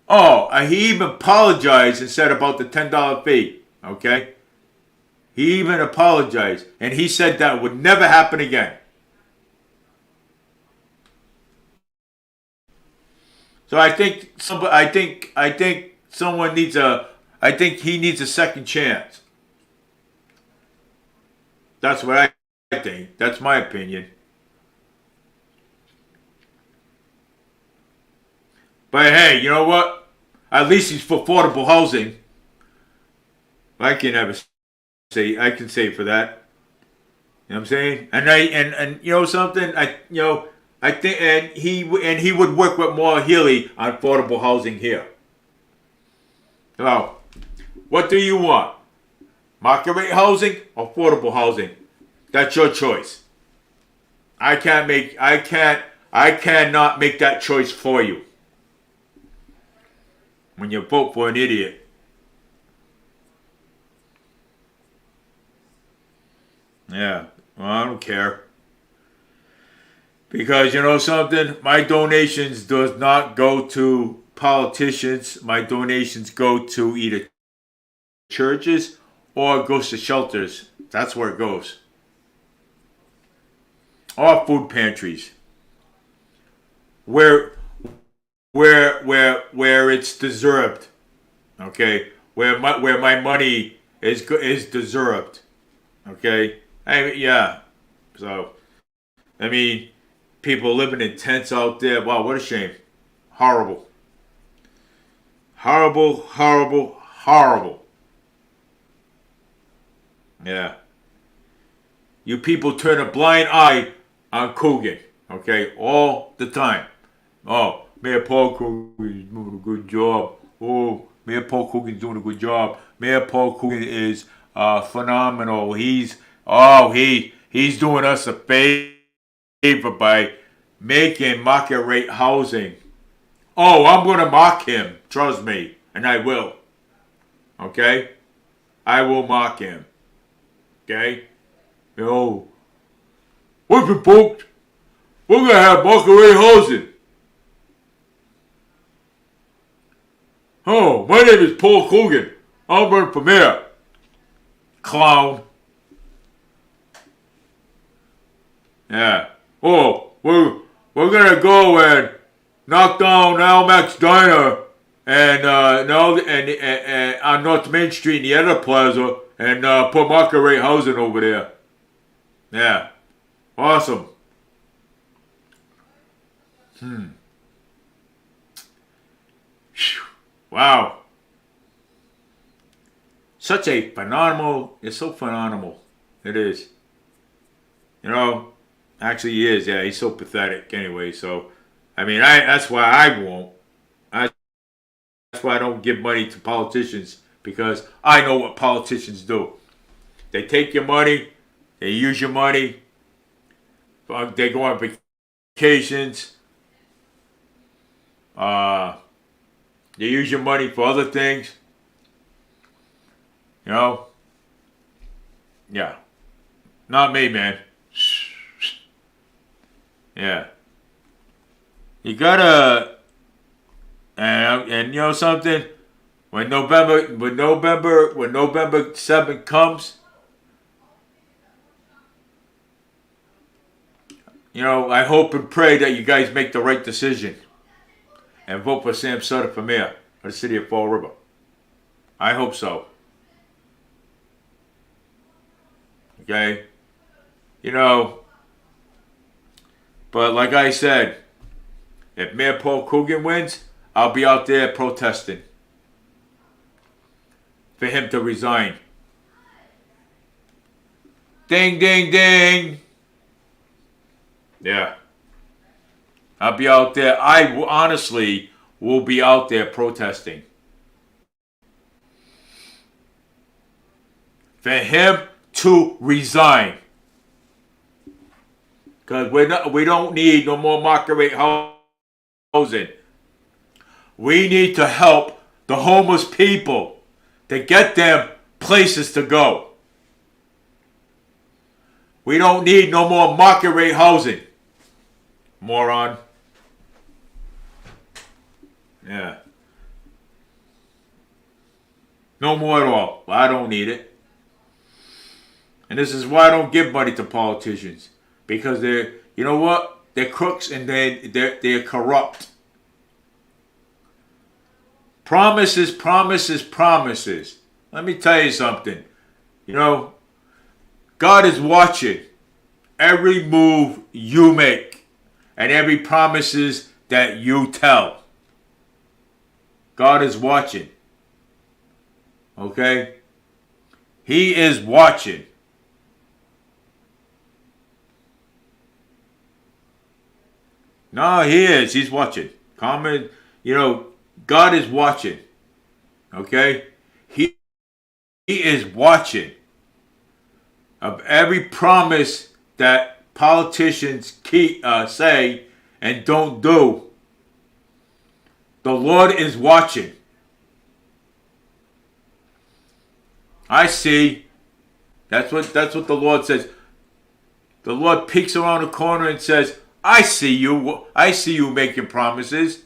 he even apologized and said about the $10 fee, okay? He even apologized, and he said that would never happen again. So I think someone needs I think he needs a second chance. That's what I think. That's my opinion. But hey, you know what? At least he's for affordable housing. I can say for that. You know what I'm saying? And you know something? I think and he would work with Maura Healey on affordable housing here. Now, what do you want? Market rate housing or affordable housing? That's your choice. I cannot make that choice for you. When you vote for an idiot. Yeah, well, I don't care. Because you know something? My donations does not go to politicians. My donations go to either churches or it goes to shelters. That's where it goes. Or food pantries. Where it's deserved. Okay? Where my money is deserved. Okay? So people living in tents out there. Wow, what a shame. Horrible. Horrible, horrible, horrible. Yeah. You people turn a blind eye on Coogan. Okay? All the time. Oh, Mayor Paul Coogan is doing a good job. Oh, Mayor Paul Coogan is doing a good job. Mayor Paul Coogan is phenomenal. He's doing us a favor by making market rate housing. Oh, I'm going to mock him. Trust me. And I will. Okay? I will mock him. Okay? Listen, folks. We're going to have market rate housing. Oh, my name is Paul Coogan. I'm running for mayor. Clown. Yeah. Oh, we're gonna go and knock down Almack's Diner and on North Main Street in the other plaza and put market rate housing over there. Yeah. Awesome. Wow. Such a phenomenal. It's so phenomenal. It is. You know, actually, he is. Yeah, he's so pathetic. Anyway, so I mean, that's why I won't. That's why I don't give money to politicians because I know what politicians do. They take your money, they use your money, they go on vacations, uh, they use your money for other things. You know, yeah, not me, man. Yeah, you gotta, and you know something. When November 7th comes, you know, I hope and pray that you guys make the right decision and vote for Sam Sutter for mayor of the city of Fall River. I hope so. Okay? You know, but like I said, if Mayor Paul Coogan wins, I'll be out there protesting for him to resign. Ding, ding, ding. Yeah. I'll be out there. Honestly will be out there protesting for him to resign. Because we don't need no more market rate housing. We need to help the homeless people to get them places to go. We don't need no more market rate housing. Moron. Yeah. No more at all. I don't need it. And this is why I don't give money to politicians. Because they're, you know what? They're crooks and they're corrupt. Promises, promises, promises. Let me tell you something. You know, God is watching every move you make and every promises that you tell. God is watching. Okay? He is watching. No, he is. He's watching. Comment, you know, God is watching. Okay? He is watching of every promise that politicians say and don't do. The Lord is watching. I see. That's what the Lord says. The Lord peeks around the corner and says, I see you. I see you making promises.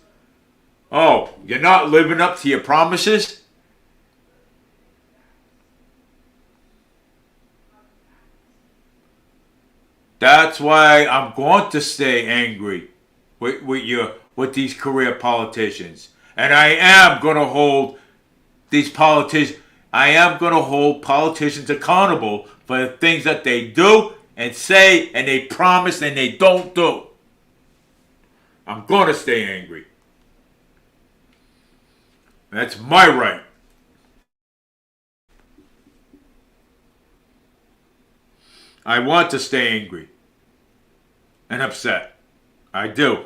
Oh, you're not living up to your promises? That's why I'm going to stay angry with these career politicians. And I am going to hold these politicians. I am going to hold politicians accountable for the things that they do and say and they promise and they don't do. I'm going to stay angry. That's my right. I want to stay angry and upset. I do.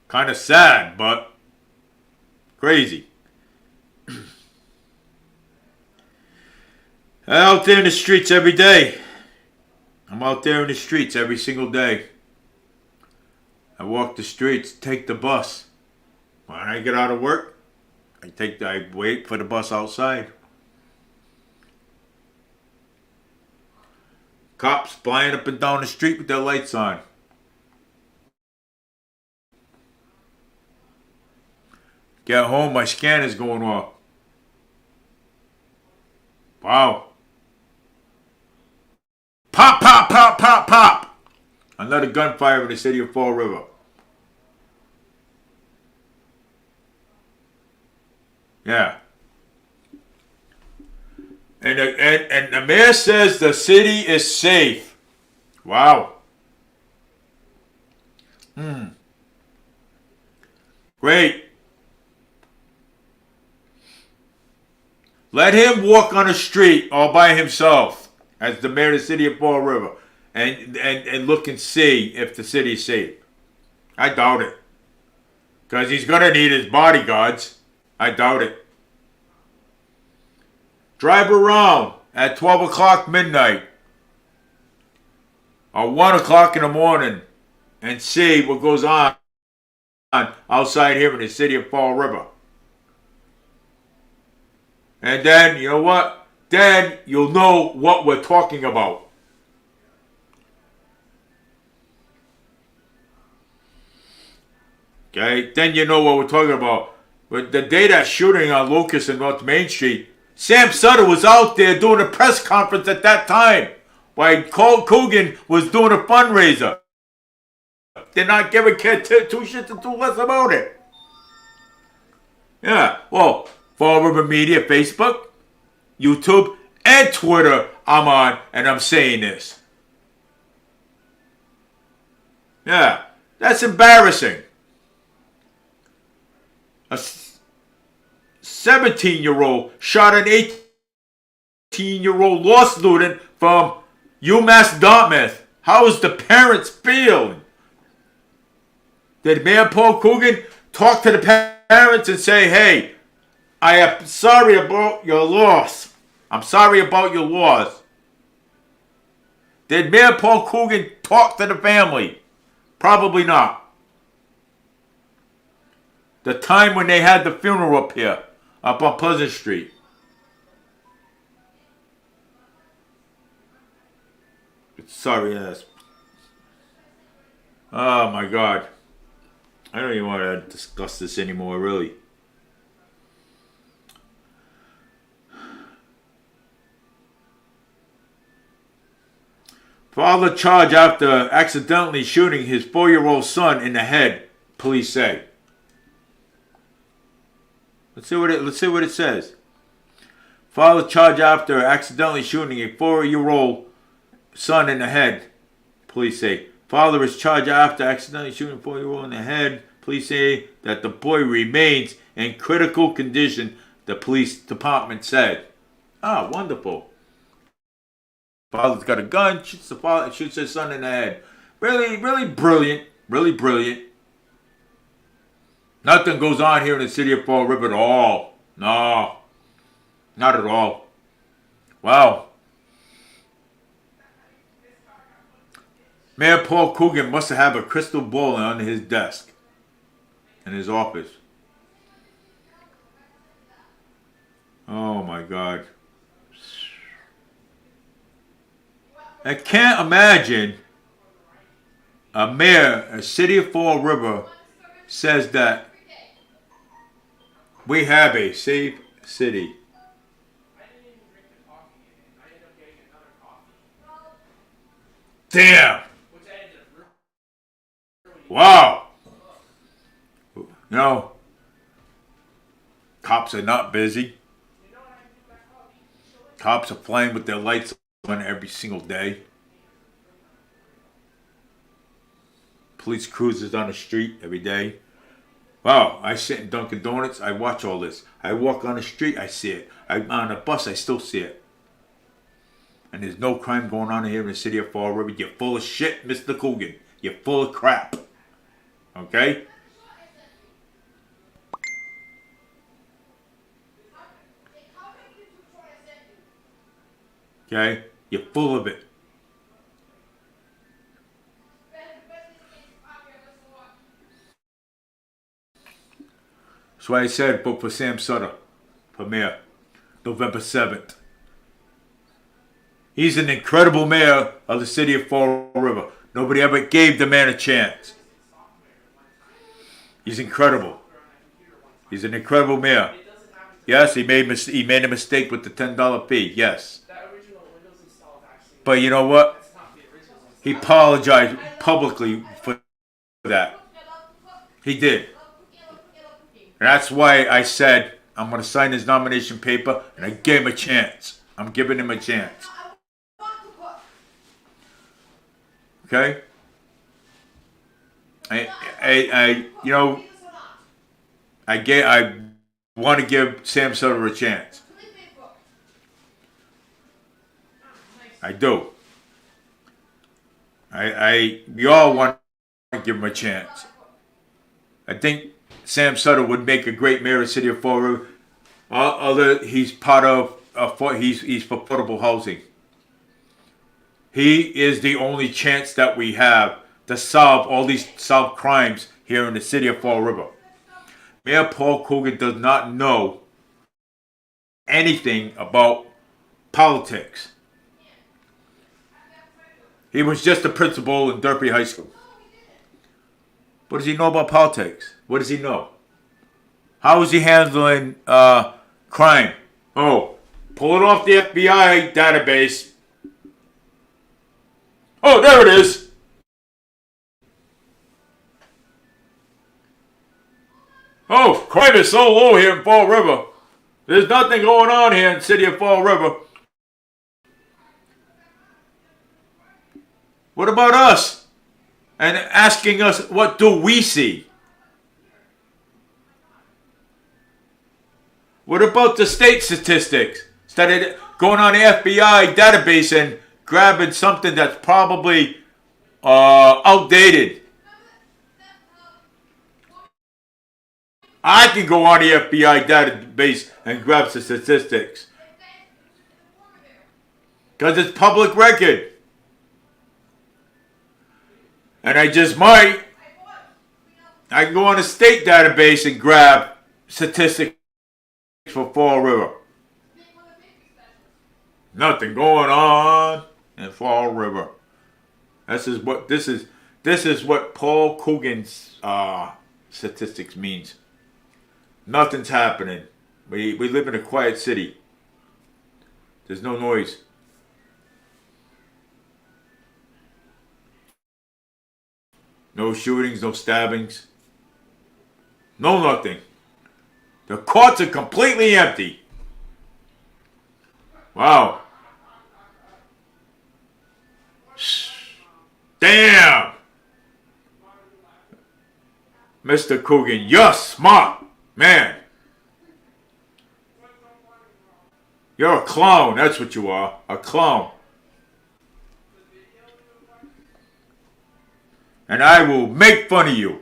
Kind of sad, but crazy. I'm out there in the streets every day. I'm out there in the streets every single day. I walk the streets, take the bus. When I get out of work, I wait for the bus outside. Cops flying up and down the street with their lights on. Get home, my scanner's going off. Wow. Pop, pop, pop, pop, pop. Another gunfire in the city of Fall River. Yeah. And the mayor says the city is safe. Wow. Great. Let him walk on the street all by himself as the mayor of the city of Fall River and look and see if the city's safe. I doubt it. Because he's going to need his bodyguards. I doubt it. Drive around at 12 o'clock midnight or 1 o'clock in the morning and see what goes on outside here in the city of Fall River. And then, you know what? Then you'll know what we're talking about. Okay? Then you know what we're talking about. But the day that shooting on Locust and North Main Street, Sam Sutter was out there doing a press conference at that time while Cole Coogan was doing a fundraiser. Did not give a kid two shits and two less about it. Yeah, well, Fall River Media, Facebook, YouTube, and Twitter, I'm on, and I'm saying this. Yeah, that's embarrassing. A 17-year-old shot an 18-year-old law student from UMass Dartmouth. How is the parents feeling? Did Mayor Paul Coogan talk to the parents and say, hey, I am sorry about your loss. I'm sorry about your loss. Did Mayor Paul Coogan talk to the family? Probably not. The time when they had the funeral up here, up on Pleasant Street. Sorry ass. Oh my God. I don't even want to discuss this anymore, really. Father charged after accidentally shooting his 4-year-old son in the head, police say. Let's see what it says. Father charged after accidentally shooting a 4-year-old son in the head, police say. Father is charged after accidentally shooting a 4-year-old in the head. Police say that the boy remains in critical condition, the police department said. Ah, wonderful. Father's got a gun, shoots his son in the head. Really, really brilliant. Really brilliant. Nothing goes on here in the city of Fall River at all. No. Not at all. Wow. Mayor Paul Coogan must have a crystal ball under his desk in his office. Oh my God. I can't imagine a mayor, a city of Fall River, says that we have a safe city. Damn. Wow. You know, cops are not busy. Cops are playing with their lights on every single day. Police cruisers on the street every day. Wow, I sit in Dunkin' Donuts, I watch all this. I walk on the street, I see it. I'm on a bus, I still see it. And there's no crime going on here in the city of Fall River. You're full of shit, Mr. Coogan. You're full of crap. Okay? Okay? You're full of it. That's why I said vote for Sam Sutter for mayor, November 7th. He's an incredible mayor of the city of Fall River. Nobody ever gave the man a chance. He's incredible. He's an incredible mayor. Yes, he made a mistake with the $10 fee. Yes. But you know what? He apologized publicly for that. He did. And that's why I said I'm going to sign his nomination paper, and I gave him a chance. I'm giving him a chance. Okay? I want to give Sam Sutter a chance. I do. We all want to give him a chance. I think Sam Sutter would make a great mayor of the city of Fall River. He's part of, he's for affordable housing. He is the only chance that we have to solve all these solved crimes here in the city of Fall River. Mayor Paul Coogan does not know anything about politics. He was just a principal in Derby High School. What does he know about politics? What does he know? How is he handling crime? Oh, pull it off the FBI database. Oh, there it is. Oh, crime is so low here in Fall River. There's nothing going on here in the city of Fall River. What about us? And asking us, what do we see? What about the state statistics? Instead of going on the FBI database and grabbing something that's probably outdated. I can go on the FBI database and grab the statistics. Because it's public record. And I just might. I can go on the state database and grab statistics for Fall River. Nothing going on in Fall River. This is what Paul Coogan's statistics means. Nothing's happening. We live in a quiet city. There's no noise. No shootings, no stabbings. No nothing. The courts are completely empty. Wow. Damn! Mr. Coogan, you're smart, man. You're a clown, that's what you are. A clown. And I will make fun of you.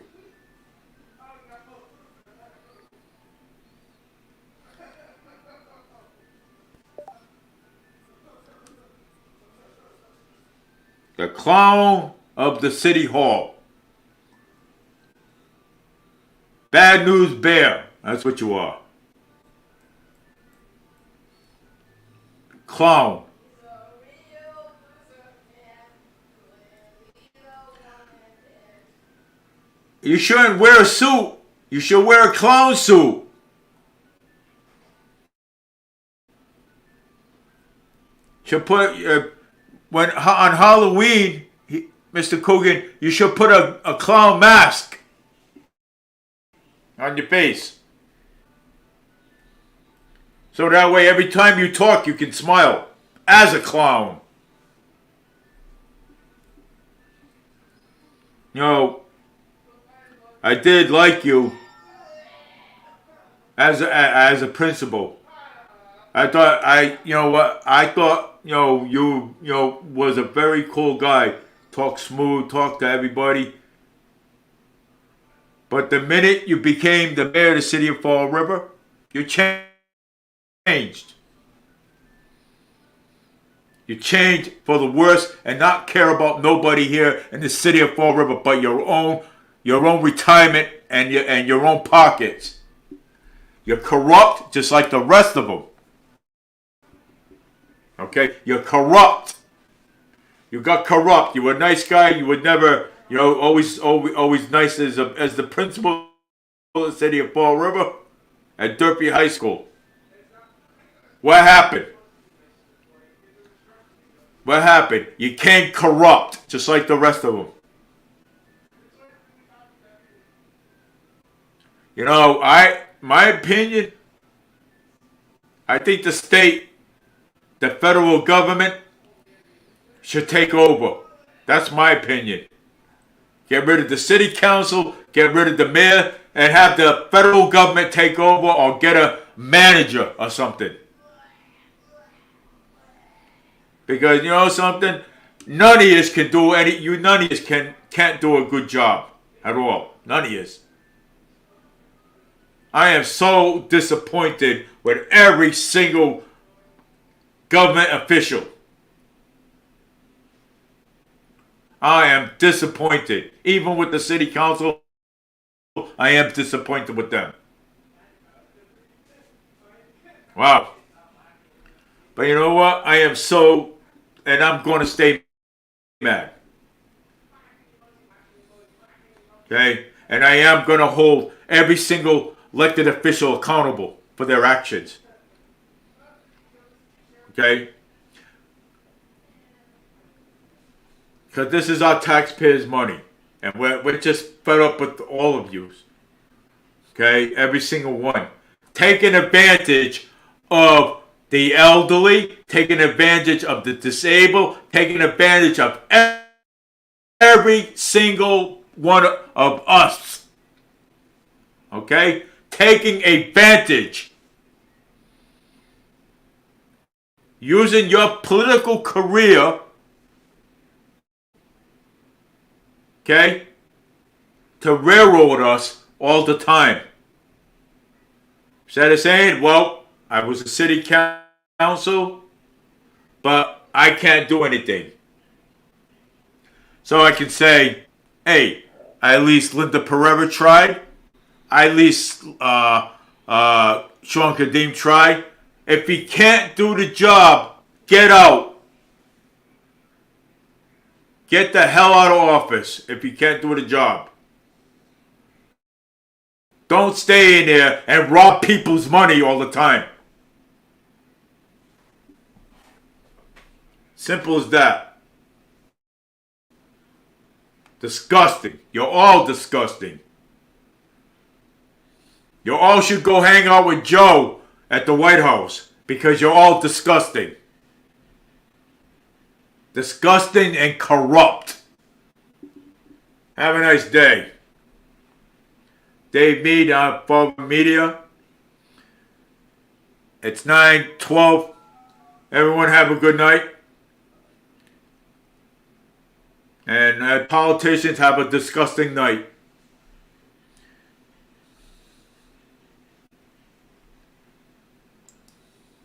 The clown of the city hall. Bad news bear. That's what you are. Clown. You shouldn't wear a suit. You should wear a clown suit. Should put when on Halloween, Mr. Coogan, you should put a clown mask on your face. So that way every time you talk you can smile as a clown. You know, I did like you as a principal. I thought you was a very cool guy. Talk smooth, talk to everybody. But the minute you became the mayor of the city of Fall River, you changed. You changed for the worse and not care about nobody here in the city of Fall River but your own retirement and your own pockets. You're corrupt just like the rest of them. Okay? You're corrupt. You got corrupt. You were a nice guy. You would never, always nice as the principal of the city of Fall River at Derby High School. What happened? What happened? You came corrupt just like the rest of them. My opinion, I think the federal government should take over. That's my opinion. Get rid of the city council, get rid of the mayor, and have the federal government take over or get a manager or something. Because you know something? None of you can do none of you can't do a good job at all. None of you. I am so disappointed with every single government official. I am disappointed. Even with the city council, I am disappointed with them. Wow. But you know what? I am so, and I'm going to stay mad. Okay? And I am going to hold every single elected official accountable for their actions. Okay? Because this is our taxpayers' money. And we're just fed up with all of you. Okay? Every single one. Taking advantage of the elderly, taking advantage of the disabled, taking advantage of every single one of us. Okay? Taking advantage. Using your political career, okay, to railroad us all the time. Instead of saying, well, I was a city council, but I can't do anything. So I can say, hey, at least Linda Pereira tried. At least Sean Kadim tried. If he can't do the job, get out. Get the hell out of office if he can't do the job. Don't stay in there and rob people's money all the time. Simple as that. Disgusting. You're all disgusting. You all should go hang out with Joe at the White House because you're all disgusting. Disgusting and corrupt. Have a nice day. Dave Mead on Forward Media. It's 9:12. Everyone have a good night. And politicians have a disgusting night.